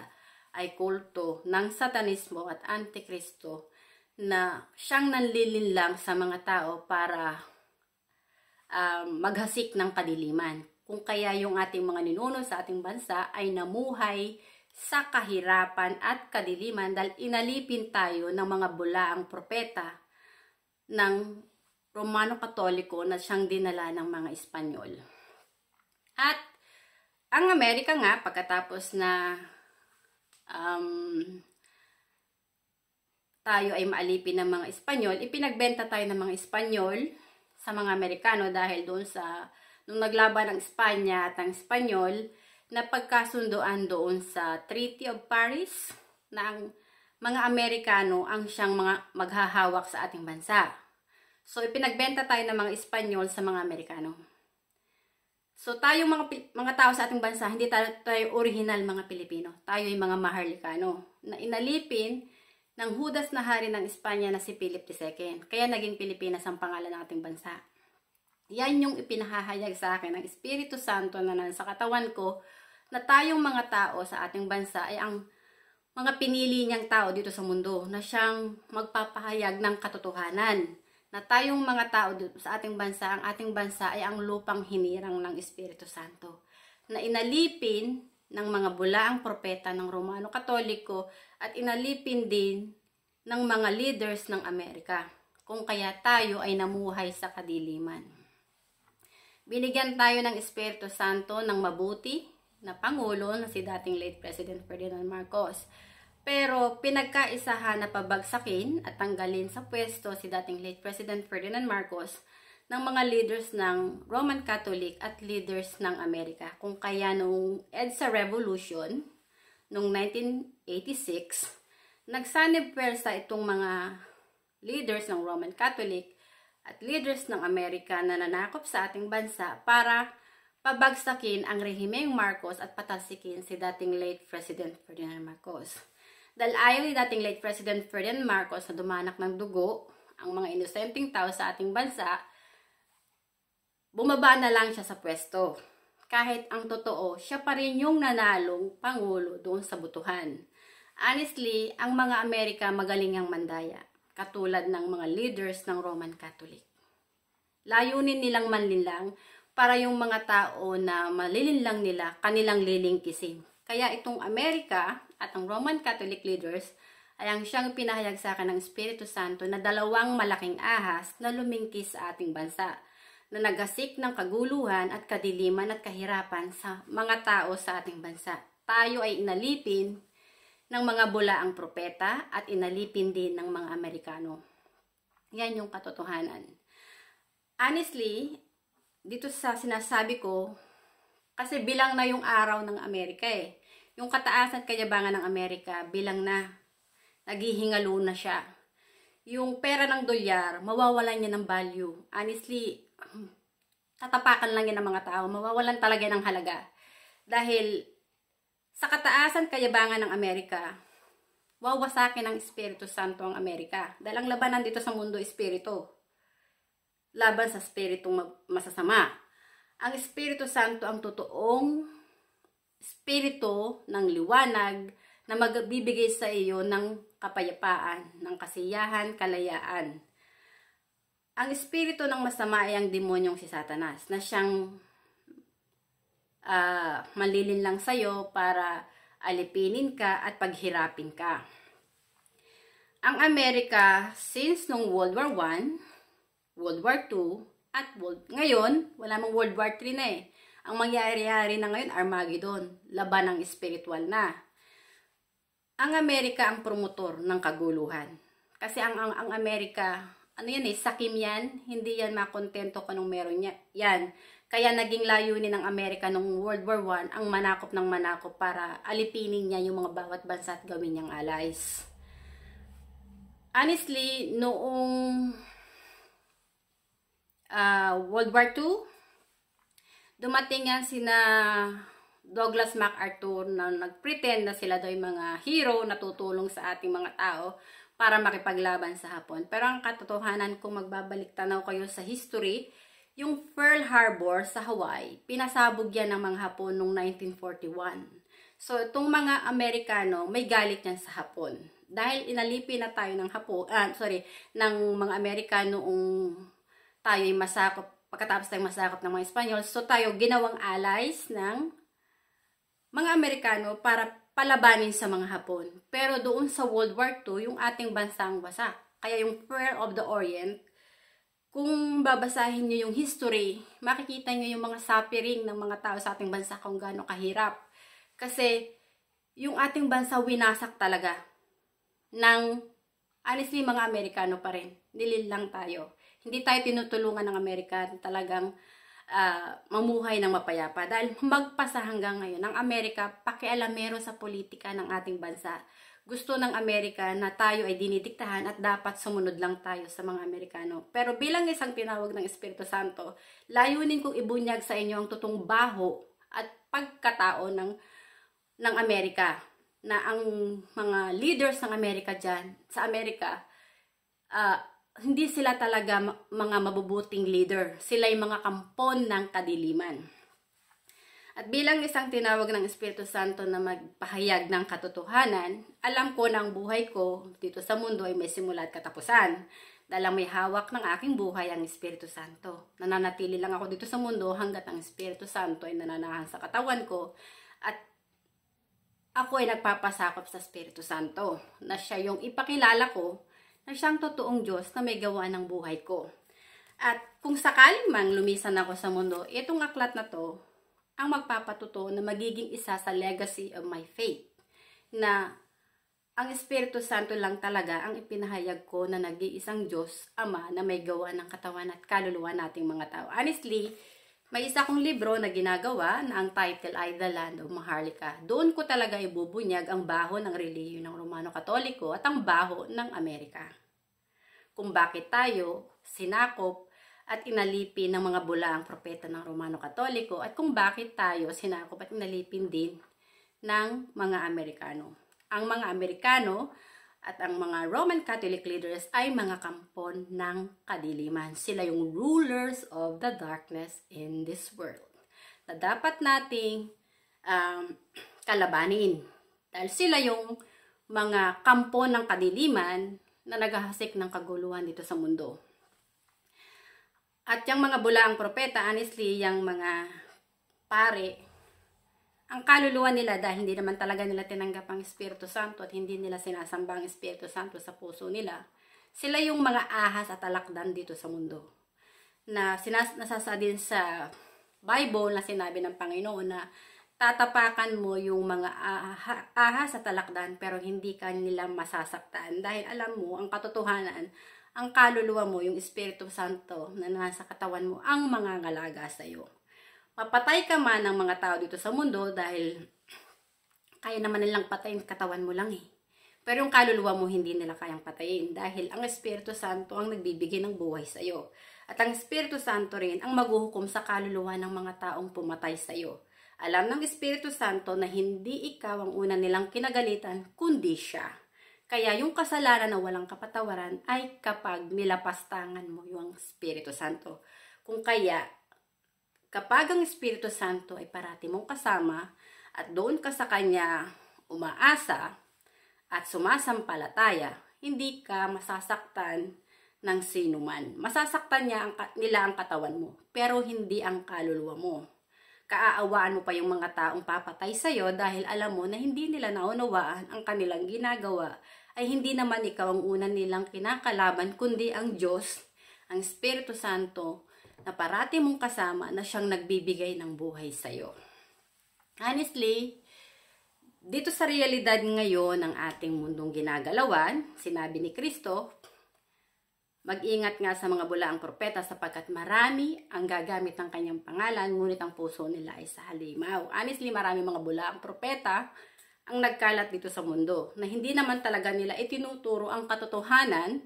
[SPEAKER 1] ay kulto ng satanismo at antikristo na siyang nanlilinlang sa mga tao para maghasik ng kadiliman. Kung kaya yung ating mga ninuno sa ating bansa ay namuhay sa kahirapan at kadiliman dahil inalipin tayo ng mga bulaang propeta ng Romano-Katoliko na siyang dinala ng mga Espanyol. At ang Amerika nga, pagkatapos na tayo ay maalipin ng mga Espanyol, ipinagbenta tayo ng mga Espanyol sa mga Amerikano dahil doon sa nung naglaban ng Espanya at ang Espanyol na pagkasunduan doon sa Treaty of Paris na ang mga Amerikano ang siyang mga maghahawak sa ating bansa. So ipinagbenta tayo ng mga Espanyol sa mga Amerikano. So tayong mga tao sa ating bansa, hindi tayo original mga Pilipino. Tayo ay mga Maharlikano na inalipin ng Judas na hari ng Espanya na si Philip II. Kaya naging Pilipinas ang pangalan ng ating bansa. Yan yung ipinahahayag sa akin ng Espiritu Santo na nasa katawan ko na tayong mga tao sa ating bansa ay ang mga pinili niyang tao dito sa mundo na siyang magpapahayag ng katotohanan. Na tayong mga tao dito sa ating bansa, ang ating bansa ay ang lupang hinirang ng Espiritu Santo. Na inalipin ng mga bulaang propeta ng Romano-Katoliko at inalipin din ng mga leaders ng Amerika. Kung kaya tayo ay namuhay sa kadiliman. Binigyan tayo ng Espiritu Santo ng mabuti na Pangulo na si dating late President Ferdinand Marcos. Pero pinagkaisahan na pabagsakin at tanggalin sa pwesto si dating late President Ferdinand Marcos ng mga leaders ng Roman Catholic at leaders ng Amerika. Kung kaya nung EDSA Revolution, noong 1986, nagsanib pwersa itong mga leaders ng Roman Catholic at leaders ng Amerika na nanakop sa ating bansa para pabagsakin ang rehimeng Marcos at patalsikin si dating late President Ferdinand Marcos. Dahil ayaw ni dating late President Ferdinand Marcos na dumanak ng dugo ang mga inosenteng tao sa ating bansa, bumaba na lang siya sa pwesto. Kahit ang totoo, siya pa rin yung nanalong Pangulo doon sa butuhan. Honestly, ang mga Amerika magaling ang mandaya, katulad ng mga leaders ng Roman Catholic. Layunin nilang manlinlang para yung mga tao na malilinlang nila, kanilang lilingkisin. Kaya itong Amerika at ang Roman Catholic leaders ay ang siyang pinahayag sa akin ng Espiritu Santo na dalawang malaking ahas na lumingkis sa ating bansa, na naghasik ng kaguluhan at kadiliman at kahirapan sa mga tao sa ating bansa. Tayo ay inalipin ng mga bulaang propeta at inalipin din ng mga Amerikano. Yan yung katotohanan. Honestly, dito sa sinasabi ko, kasi bilang na yung araw ng Amerika eh. Yung kataas at kayabangan ng Amerika, bilang na. Naghihingalo na siya. Yung pera ng dolyar, mawawalan niya ng value. Honestly, tatapakan lang yan ng mga tao. Mawawalan talaga ng halaga. Dahil sa kataasan kayabangan ng Amerika, wawasakin ng Espiritu Santo ang Amerika. Dahil ang labanan dito sa mundo, Espiritu. Laban sa Espiritong masasama. Ang Espiritu Santo ang totoong Espiritu ng liwanag na magbibigay sa iyo ng kapayapaan, ng kasiyahan, kalayaan. Ang espiritu ng masama ay ang demonyong si Satanas na siyang malilin lang sa iyo para alipinin ka at paghirapin ka. Ang Amerika, since nung World War I, World War II, at ngayon, wala mang World War III na eh. Ang mangyayari na ngayon, Armageddon, laban ng spiritual na. Ang Amerika ang promotor ng kaguluhan. Kasi ang Amerika, ano yan eh, sakim yan, hindi yan makontento kung anong meron niya. Yan. Kaya naging layunin ng Amerika noong World War I ang manakop ng manakop para alipinin niya yung mga bawat bansa at gawin niyang allies. Honestly, noong World War II, dumating yan sina Douglas MacArthur na nagpretend na sila daw yung mga hero na tutulong sa ating mga tao para makipaglaban sa Hapon. Pero ang katotohanan, kung magbabalik tanaw kayo sa history, yung Pearl Harbor sa Hawaii, pinasabog yan ng mga Hapon noong 1941. So, itong mga Amerikano, may galit yan sa Hapon. Dahil inalipin na tayo ng ng mga Amerikano noong tayo ay masakop, pagkatapos tayong masakop ng mga Espanyol, so tayo ginawang allies ng mga Amerikano para palabanin sa mga Hapon. Pero doon sa World War II, yung ating bansang wasak. Kaya yung Pearl of the Orient, kung babasahin nyo yung history, makikita nyo yung mga suffering ng mga tao sa ating bansa kung gaano kahirap. Kasi yung ating bansa winasak talaga ng, honestly, mga Amerikano pa rin. Nilil lang tayo. Hindi tayo tinutulungan ng Amerika talagang mamuhay ng mapayapa. Dahil magpasa hanggang ngayon, ang Amerika, pakialamero sa politika ng ating bansa. Gusto ng Amerika na tayo ay dinidiktahan at dapat sumunod lang tayo sa mga Amerikano. Pero bilang isang tinawag ng Espiritu Santo, layunin kong ibunyag sa inyo ang tutong baho at pagkatao ng Amerika. Na ang mga leaders ng Amerika dyan, sa Amerika, hindi sila talaga mga mabubuting leader. Sila yung mga kampon ng kadiliman. At bilang isang tinawag ng Espiritu Santo na magpahayag ng katotohanan, alam ko na ang buhay ko dito sa mundo ay may simula at katapusan. Dahil may hawak ng aking buhay ang Espiritu Santo. Nananatili lang ako dito sa mundo hanggat ang Espiritu Santo ay nananahan sa katawan ko. At ako ay nagpapasakop sa Espiritu Santo na siya yung ipakilala ko na siyang totoong Diyos na may gawa ng buhay ko. At kung sakaling mang lumisan ako sa mundo, itong aklat na to ang magpapatuto na magiging isa sa legacy of my faith. Na ang Espiritu Santo lang talaga ang ipinahayag ko na nag-iisang Diyos, Ama, na may gawa ng katawan at kaluluwa nating mga tao. Honestly, may isa kong libro na ginagawa na ang title ay The Land of Maharlika. Doon ko talaga ibubunyag ang baho ng relihiyon ng Romano Katoliko at ang baho ng Amerika. Kung bakit tayo sinakop at inalipin ng mga bulaang propeta ng Romano Katoliko at kung bakit tayo sinakop at inalipin din ng mga Amerikano. Ang mga Amerikano at ang mga Roman Catholic leaders ay mga kampon ng kadiliman. Sila yung rulers of the darkness in this world na dapat nating kalabanin. Dahil sila yung mga kampon ng kadiliman na naghahasik ng kaguluhan dito sa mundo. At yung mga bulaang propeta, honestly, yung mga pare, ang kaluluwa nila dahil hindi naman talaga nila tinanggap ang Espiritu Santo at hindi nila sinasamba ang Espiritu Santo sa puso nila, sila yung mga ahas at alakdan dito sa mundo. Na nasasa din sa Bible na sinabi ng Panginoon na tatapakan mo yung mga ahas at alakdan pero hindi ka nila masasaktan. Dahil alam mo, ang katotohanan, ang kaluluwa mo, yung Espiritu Santo na nasa katawan mo, ang mangangalaga sa iyo. Mapatay ka man ng mga tao dito sa mundo dahil kaya naman nilang patayin katawan mo lang eh. Pero yung kaluluwa mo hindi nila kayang patayin dahil ang Espiritu Santo ang nagbibigay ng buhay sa iyo. At ang Espiritu Santo rin ang maghuhukom sa kaluluwa ng mga taong pumatay sa iyo. Alam ng Espiritu Santo na hindi ikaw ang una nilang kinagalitan kundi siya. Kaya yung kasalanan na walang kapatawaran ay kapag nilapastangan mo yung Espiritu Santo. Kung kaya, kapag ang Espiritu Santo ay parati mong kasama at doon ka sa Kanya umaasa at sumasampalataya, hindi ka masasaktan ng sinuman. Masasaktan nila ang katawan mo, pero hindi ang kaluluwa mo. Kaaawaan mo pa yung mga taong papatay sa'yo dahil alam mo na hindi nila naunawaan ang kanilang ginagawa ay hindi naman ikaw ang una nilang kinakalaban kundi ang Diyos, ang Espiritu Santo, na parati mong kasama na siyang nagbibigay ng buhay sa'yo. Honestly, dito sa realidad ngayon ng ating mundong ginagalawan, sinabi ni Kristo, mag-ingat nga sa mga bulaang propeta sapagkat marami ang gagamit ng kanyang pangalan, ngunit ang puso nila ay sa halimaw. Honestly, marami mga bulaang propeta ang nagkalat dito sa mundo na hindi naman talaga nila itinuturo ang katotohanan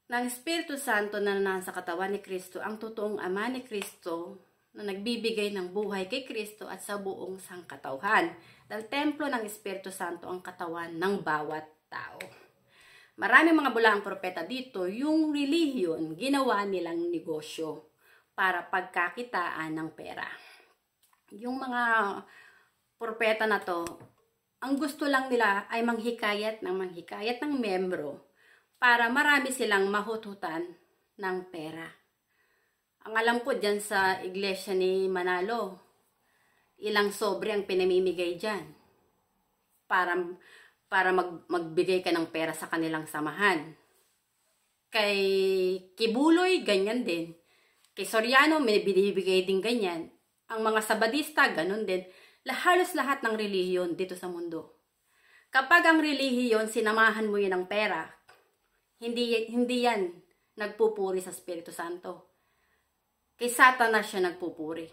[SPEAKER 1] ng Espiritu Santo na nasa katawan ni Kristo, ang totoong Ama ni Kristo na nagbibigay ng buhay kay Kristo at sa buong sangkatauhan. Dahil templo ng Espiritu Santo ang katawan ng bawat tao. Maraming mga bulaang propeta dito, yung relihiyon, ginawa nilang negosyo para pagkakitaan ng pera. Yung mga propeta na to, ang gusto lang nila ay manghikayat ng membro para marami silang mahututan ng pera. Ang alam ko dyan sa iglesia ni Manalo, ilang sobre ang pinamimigay dyan para magbigay ka ng pera sa kanilang samahan. Kay Kibuloy, ganyan din. Kay Soriano, may binibigay din ganyan. Ang mga Sabadista, ganun din. Halos lahat ng relihiyon dito sa mundo. Kapag ang relihiyon, sinamahan mo yun ng pera, hindi yan nagpupuri sa Espiritu Santo. Kay Satanas siya nagpupuri.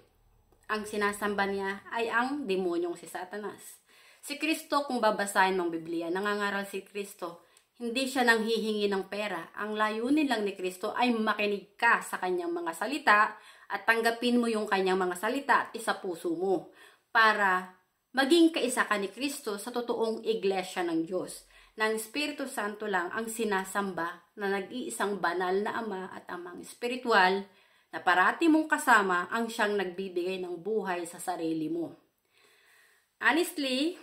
[SPEAKER 1] Ang sinasamba niya ay ang demonyong si Satanas. Si Kristo, kung babasahin mong Biblia, nangangaral si Kristo, hindi siya nanghihingi ng pera. Ang layunin lang ni Kristo ay makinig ka sa kanyang mga salita at tanggapin mo yung kanyang mga salita at isa puso mo para maging kaisa ka ni Kristo sa totoong iglesia ng Diyos. Ng Espiritu Santo lang ang sinasamba na nag-iisang banal na Ama at Amang espiritual na parati mong kasama ang siyang nagbibigay ng buhay sa sarili mo. Honestly,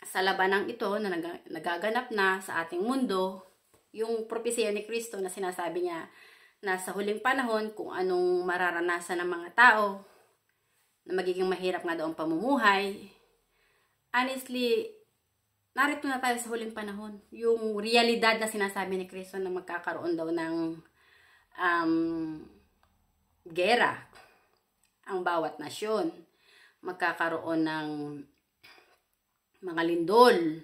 [SPEAKER 1] sa labanang ito na nagaganap na sa ating mundo, yung propesya ni Kristo na sinasabi niya na sa huling panahon kung anong mararanasan ng mga tao, na magiging mahirap nga daw ang pamumuhay, honestly, narito na tayo sa huling panahon. Yung realidad na sinasabi ni Kristo na magkakaroon daw ng gera ang bawat nasyon, magkakaroon ng mga lindol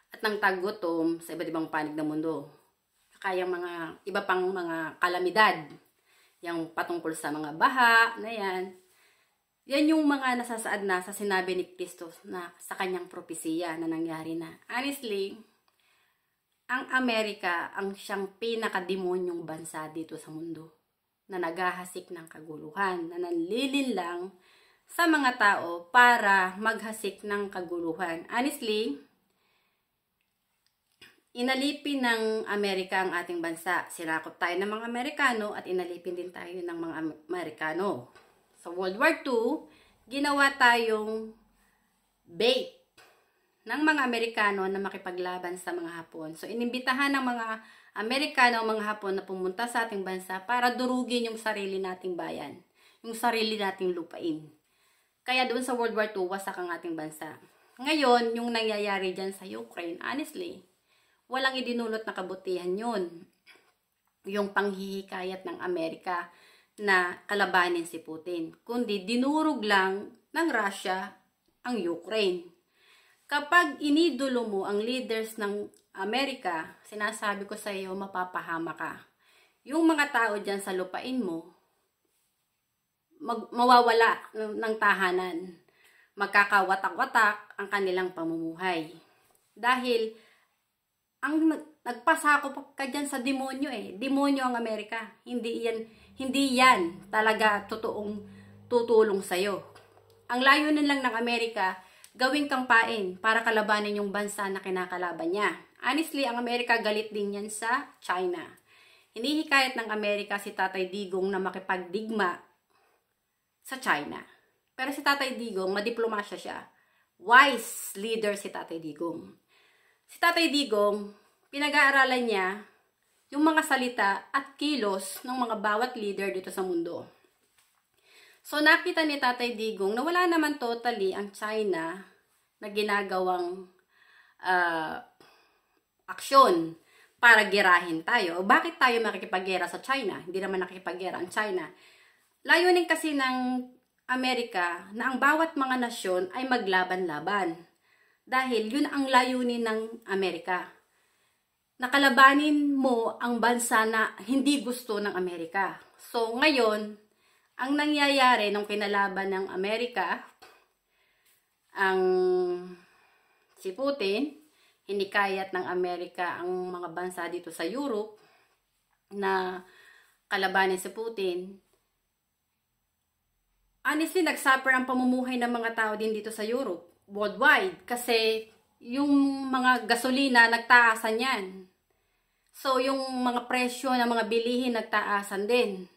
[SPEAKER 1] at ng tagutom sa iba't ibang panig ng mundo. Saka yung mga iba pang mga kalamidad, yung patungkol sa mga baha na yan yung mga nasasaad na sa sinabi ni Kristo na sa kanyang propesiya na nangyari na. Honestly, ang Amerika ang siyang pinakademonyong bansa dito sa mundo na naghahasik ng kaguluhan, na nanlilinlang sa mga tao para maghasik ng kaguluhan. Honestly, inalipin ng Amerika ang ating bansa. Sinakop tayo ng mga Amerikano at inalipin din tayo ng mga Amerikano. Sa World War II, ginawa tayong bait ng mga Amerikano na makipaglaban sa mga Hapon. So, inimbitahan ng mga Amerikano, mga Hapon na pumunta sa ating bansa para durugin yung sarili nating bayan, yung sarili nating lupain. Kaya doon sa World War II, wasak ang ating bansa. Ngayon, yung nangyayari dyan sa Ukraine, honestly, walang idinulot na kabutihan yun. Yung panghihikayat ng Amerika na kalabanin si Putin, kundi dinurog lang ng Russia ang Ukraine. Kapag inidolo mo ang leaders ng Amerika, sinasabi ko sa iyo, mapapahama ka. Yung mga tao dyan sa lupain mo, mawawala ng tahanan. Magkakawatak-watak ang kanilang pamumuhay. Dahil, ang nagpasakop ka dyan sa demonyo Demonyo ang Amerika. Hindi yan talaga totoong tutulong sa'yo. Ang layunin lang ng Amerika, gawing kampain para kalabanin yung bansa na kinakalaban niya. Honestly, ang Amerika galit din yan sa China. Hinihikayat ng Amerika si Tatay Digong na makipagdigma sa China. Pero si Tatay Digong, madiplomasya siya. Wise leader si Tatay Digong. Si Tatay Digong, pinag-aaralan niya yung mga salita at kilos ng mga bawat leader dito sa mundo. So nakita ni Tatay Digong na wala naman totally ang China na ginagawang aksyon para gerahin tayo. Bakit tayo makikipaggera sa China? Hindi naman nakikipaggera ang China. Layunin kasi ng Amerika na ang bawat mga nasyon ay maglaban-laban. Dahil yun ang layunin ng Amerika. Nakalabanin mo ang bansa na hindi gusto ng Amerika. So ngayon, ang nangyayari nung kinalaban ng Amerika, ang si Putin, hinikayat ng Amerika ang mga bansa dito sa Europe na kalabanin si Putin. Honestly, nagsuffer ang pamumuhay ng mga tao din dito sa Europe, worldwide, kasi yung mga gasolina nagtaasan yan. So, yung mga presyo ng mga bilihin nagtaasan din.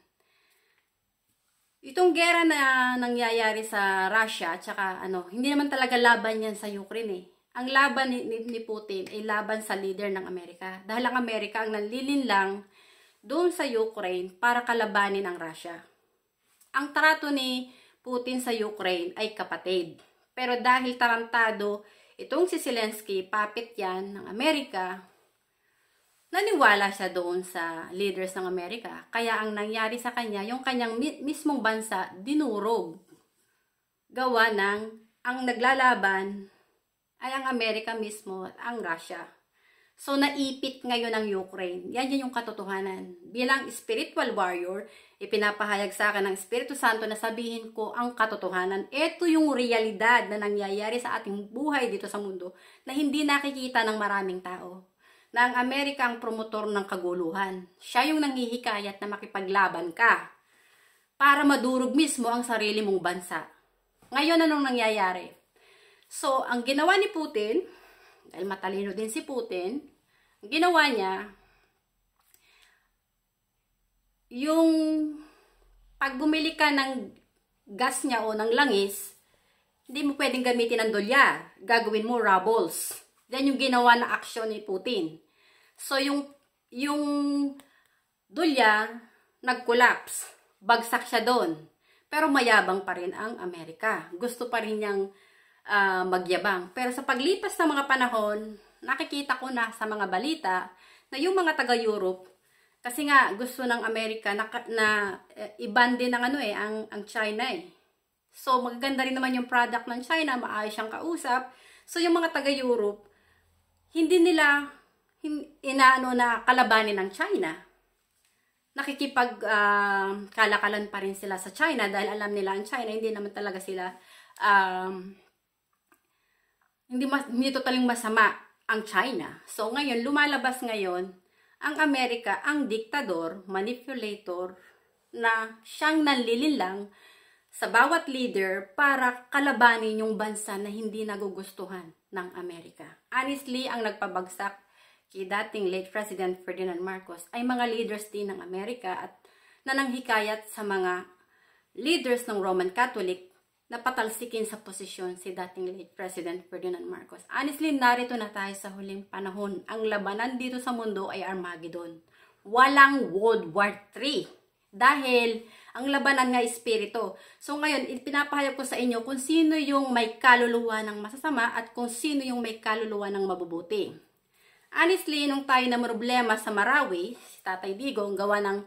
[SPEAKER 1] Itong gera na nangyayari sa Russia, tsaka hindi naman talaga laban yan sa Ukraine eh. Ang laban ni Putin ay laban sa leader ng Amerika. Dahil ang Amerika ang nanlilinlang doon sa Ukraine para kalabanin ang Russia. Ang trato ni Putin sa Ukraine ay kapatid. Pero dahil tarantado itong si Zelensky, puppet yan ng Amerika, naniwala siya doon sa leaders ng Amerika. Kaya ang nangyari sa kanya, yung kanyang mismong bansa, dinurog. Gawa ng, ang naglalaban ay ang Amerika mismo at ang Russia. So, naipit ngayon ang Ukraine. Yan yung katotohanan. Bilang spiritual warrior, ipinapahayag sa akin ng Espiritu Santo na sabihin ko ang katotohanan. Ito yung realidad na nangyayari sa ating buhay dito sa mundo na hindi nakikita ng maraming tao. Na ang Amerika ang promotor ng kaguluhan. Siya yung nanghihikayat na makipaglaban ka para madurog mismo ang sarili mong bansa. Ngayon, anong nangyayari? So, ang ginawa ni Putin, dahil matalino din si Putin, ang ginawa niya, yung pag bumili ka ng gas niya o ng langis, hindi mo pwedeng gamitin ng dolyar. Gagawin mo rubles. Yan yung ginawa na aksyon ni Putin. So, yung dolyar, nag-collapse. Bagsak siya doon. Pero mayabang pa rin ang Amerika. Gusto pa rin niyang magyabang. Pero sa paglipas ng mga panahon, nakikita ko na sa mga balita na yung mga taga-Europe, kasi nga gusto ng Amerika na i-ban din ng ang China eh. So magaganda rin naman yung product ng China, maayos siyang kausap. So yung mga taga-Europe, hindi nila inaano na kalabanin ng China. Nakikipag kalakalan pa rin sila sa China dahil alam nila ang China, hindi naman talaga sila hindi totaling masama ang China. So ngayon, lumalabas ngayon ang Amerika, ang diktador, manipulator, na siyang nanlilinlang sa bawat leader para kalabanin yung bansa na hindi nagugustuhan ng Amerika. Honestly, ang nagpabagsak kay dating late President Ferdinand Marcos ay mga leaders din ng Amerika at nananghikayat sa mga leaders ng Roman Catholic na patalsikin sa posisyon si dating late President Ferdinand Marcos. Honestly, narito na tayo sa huling panahon. Ang labanan dito sa mundo ay Armageddon. Walang World War III. Dahil ang labanan nga espiritu. So ngayon, pinapahayag ko sa inyo kung sino yung may kaluluwa ng masasama at kung sino yung may kaluluwa ng mabubuti. Honestly, nung tayo na problema sa Marawi, si Tatay Digong gawa ng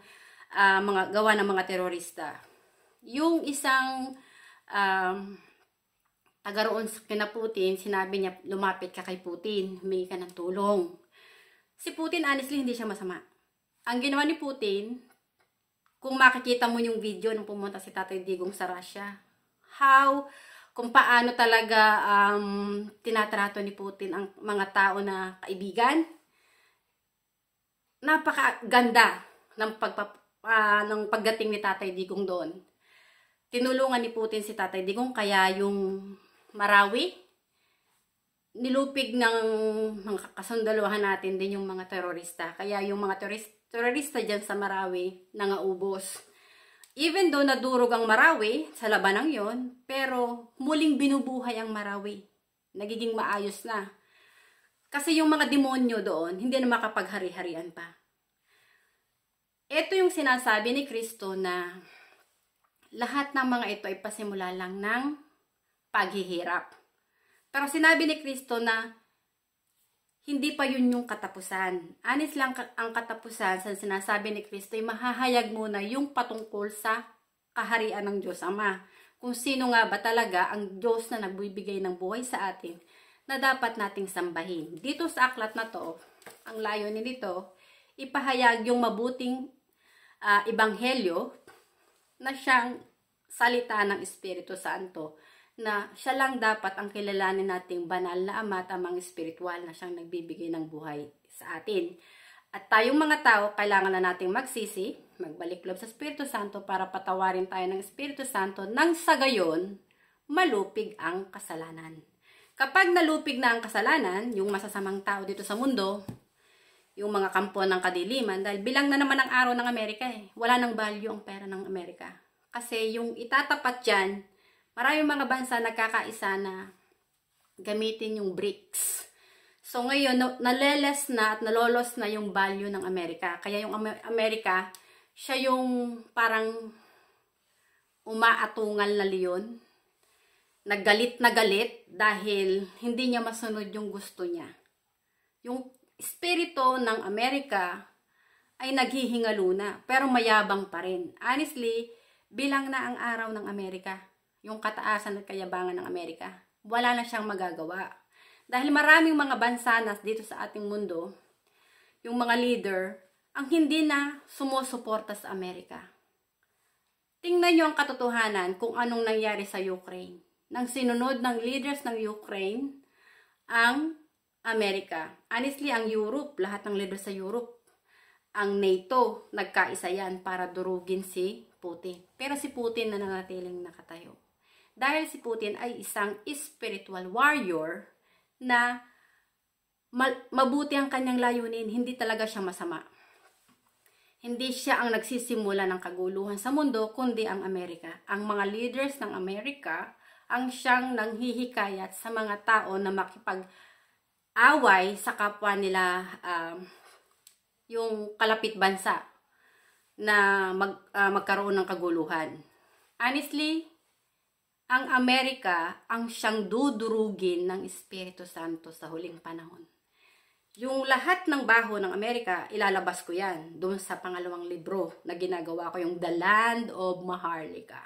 [SPEAKER 1] mga terorista. Yung isang taga roon kina Putin, sinabi niya, lumapit ka kay Putin, humingi ka ng tulong. Si Putin, honestly, hindi siya masama. Ang ginawa ni Putin, kung makikita mo yung video nung pumunta si Tatay Digong sa Russia, kung paano talaga tinatrato ni Putin ang mga tao na kaibigan, napakaganda ng pagdating ni Tatay Digong doon. Tinulungan ni Putin si Tatay Digong, kaya yung Marawi, nilupig ng mga kasundaluhan natin din yung mga terorista. Kaya yung mga terorista dyan sa Marawi, nangaubos. Even though nadurog ang Marawi sa labanang yon, pero muling binubuhay ang Marawi. Nagiging maayos na. Kasi yung mga demonyo doon, hindi na makapaghari-harian pa. Ito yung sinasabi ni Kristo na lahat ng mga ito ay pasimula lang ng paghihirap. Pero sinabi ni Kristo na hindi pa yun yung katapusan. Honest lang ang katapusan sa sinasabi ni Kristo ay mahahayag muna yung patungkol sa kaharian ng Diyos Ama. Kung sino nga ba talaga ang Diyos na nagbibigay ng buhay sa atin na dapat nating sambahin. Dito sa aklat na to, ang layunin nito, ipahayag yung mabuting ebanghelyo na siyang salita ng Espiritu Santo, na siya lang dapat ang kilalanin nating banal na Ama at Amang espiritual na siyang nagbibigay ng buhay sa atin. At tayong mga tao, kailangan na nating magsisi, magbalik loob sa Espiritu Santo para patawarin tayo ng Espiritu Santo nang sa gayon, malupig ang kasalanan. Kapag nalupig na ang kasalanan, yung masasamang tao dito sa mundo, yung mga kampo ng kadiliman, dahil bilang na naman ang araw ng Amerika wala nang value ang pera ng Amerika. Kasi yung itatapat dyan, maraming mga bansa nagkakaisa na gamitin yung BRICS. So ngayon, naleles na at nalolos na yung value ng Amerika. Kaya yung Amerika, siya yung parang umaatungal na leon. Naggalit na galit dahil hindi niya masunod yung gusto niya. Yung espiritu ng Amerika ay naghihingalo na, pero mayabang pa rin. Honestly, bilang na ang araw ng Amerika, yung kataasan at kayabangan ng Amerika, wala na siyang magagawa. Dahil maraming mga bansa na dito sa ating mundo, yung mga leader, ang hindi na sumusuporta sa Amerika. Tingnan nyo ang katotohanan kung anong nangyari sa Ukraine. Nang sinunod ng leaders ng Ukraine, ang Amerika. Honestly, ang Europe, lahat ng leaders sa Europe, ang NATO, nagkaisa yan para durugin si Putin. Pero si Putin nananatiling nakatayo. Dahil si Putin ay isang spiritual warrior na mabuti ang kanyang layunin, hindi talaga siya masama. Hindi siya ang nagsisimula ng kaguluhan sa mundo, kundi ang Amerika. Ang mga leaders ng Amerika ang siyang nanghihikayat sa mga tao na makipag-away sa kapwa nila, yung kalapit bansa na magkaroon ng kaguluhan. Honestly, ang Amerika ang siyang dudurugin ng Espiritu Santo sa huling panahon. Yung lahat ng baho ng Amerika, ilalabas ko yan doon sa pangalawang libro na ginagawa ko, yung The Land of Maharlika.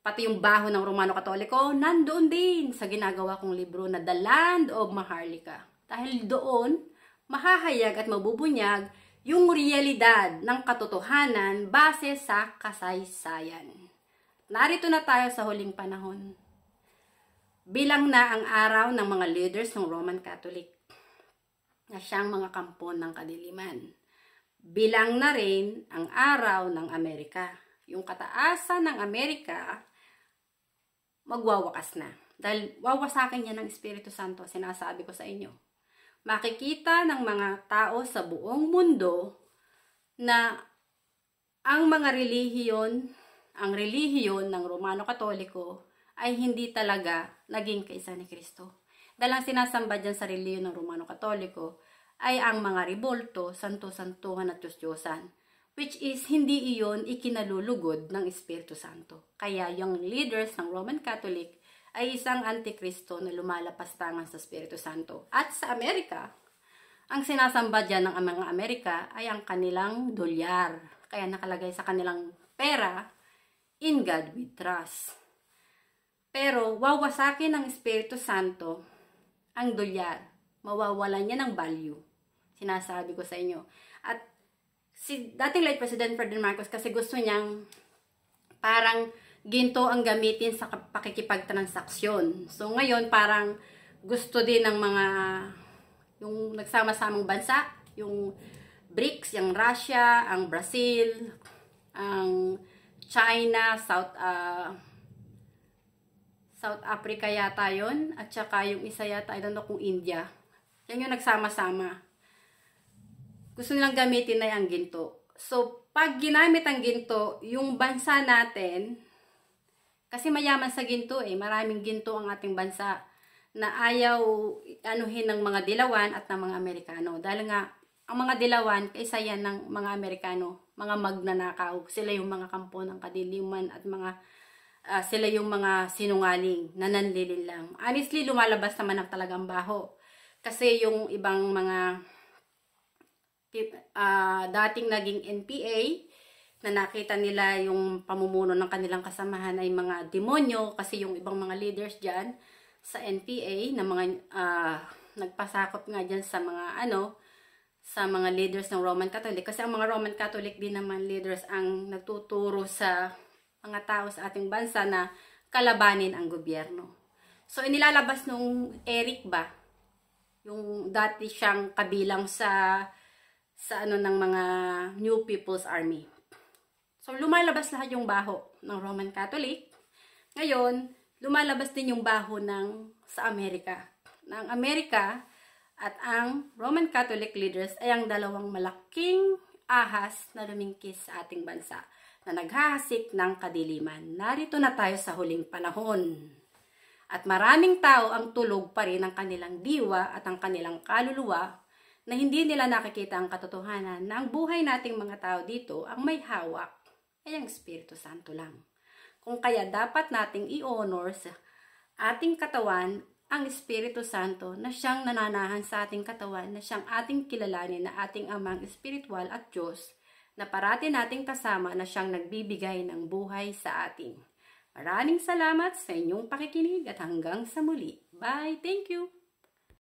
[SPEAKER 1] Pati yung baho ng Romano Katoliko, nandoon din sa ginagawa kong libro na The Land of Maharlika. Dahil doon, mahahayag at mabubunyag yung realidad ng katotohanan base sa kasaysayan. Narito na tayo sa huling panahon. Bilang na ang araw ng mga leaders ng Roman Catholic na siyang mga kampo ng kadiliman. Bilang na rin ang araw ng Amerika. Yung kataasan ng Amerika, magwawakas na. Dahil wawasakin niya ng Espiritu Santo, sinasabi ko sa inyo. Makikita ng mga tao sa buong mundo na ang mga ang relihiyon ng Romano Katoliko ay hindi talaga naging kaisa ni Kristo. Dahil ang sinasamba dyan sa relihiyon ng Romano Katoliko ay ang mga ribolto, santo-santuhan at Diyos-Diyosan, which is hindi iyon ikinalulugod ng Espiritu Santo. Kaya yung leaders ng Roman Catholic ay isang antikristo na lumalapastangan sa Espiritu Santo. At sa Amerika, ang sinasamba dyan ng mga Amerika ay ang kanilang dolyar. Kaya nakalagay sa kanilang pera, in God we trust. Pero wawasakin ng Espiritu Santo ang dolyar. Mawawalan niya ng value. Sinasabi ko sa inyo. At si dating late President Ferdinand Marcos kasi gusto niyang parang ginto ang gamitin sa pakikipagtransaksyon. So ngayon parang gusto din ng mga yung nagsama-samang bansa, yung BRICS, yung Russia, ang Brazil, ang China, South Africa yata yun, at saka yung isa yata, I don't know kung India. Yan yung nagsama-sama. Gusto nilang gamitin na yung ginto. So, pag ginamit ang ginto, yung bansa natin, kasi mayaman sa ginto maraming ginto ang ating bansa na ayaw anuhin ng mga dilawan at ng mga Amerikano. Dahil nga, ang mga dilawan, kaysa yan ng mga Amerikano, mga magnanakaw, sila yung mga kampo ng kadiliman at sila yung mga sinungaling, na nanlilin lang. Honestly, lumalabas naman ang talagang baho. Kasi yung ibang mga dating naging NPA, na nakita nila yung pamumuno ng kanilang kasamahan ay mga demonyo, kasi yung ibang mga leaders dyan sa NPA, na mga nagpasakop nga dyan sa mga sa mga leaders ng Roman Catholic. Kasi ang mga Roman Catholic din naman leaders ang nagtuturo sa mga tao sa ating bansa na kalabanin ang gobyerno. So, inilalabas nung Eric ba, yung dati siyang kabilang sa sa ano ng mga New People's Army. So, lumalabas lahat yung baho ng Roman Catholic. Ngayon, lumalabas din yung baho sa Amerika. Ang Amerika at ang Roman Catholic leaders ay ang dalawang malaking ahas na lumingkis sa ating bansa na naghahasik ng kadiliman. Narito na tayo sa huling panahon. At maraming tao ang tulog pa rin ng kanilang diwa at ang kanilang kaluluwa na hindi nila nakikita ang katotohanan na ang buhay nating mga tao dito ang may hawak ay ang Espiritu Santo lang. Kung kaya dapat nating i-honor sa ating katawan ang Espiritu Santo na siyang nananahan sa ating katawan, na siyang ating kilalanin na ating Amang Espiritual at Diyos, na parati nating kasama na siyang nagbibigay ng buhay sa atin. Maraming salamat sa inyong pakikinig at hanggang sa muli. Bye! Thank you!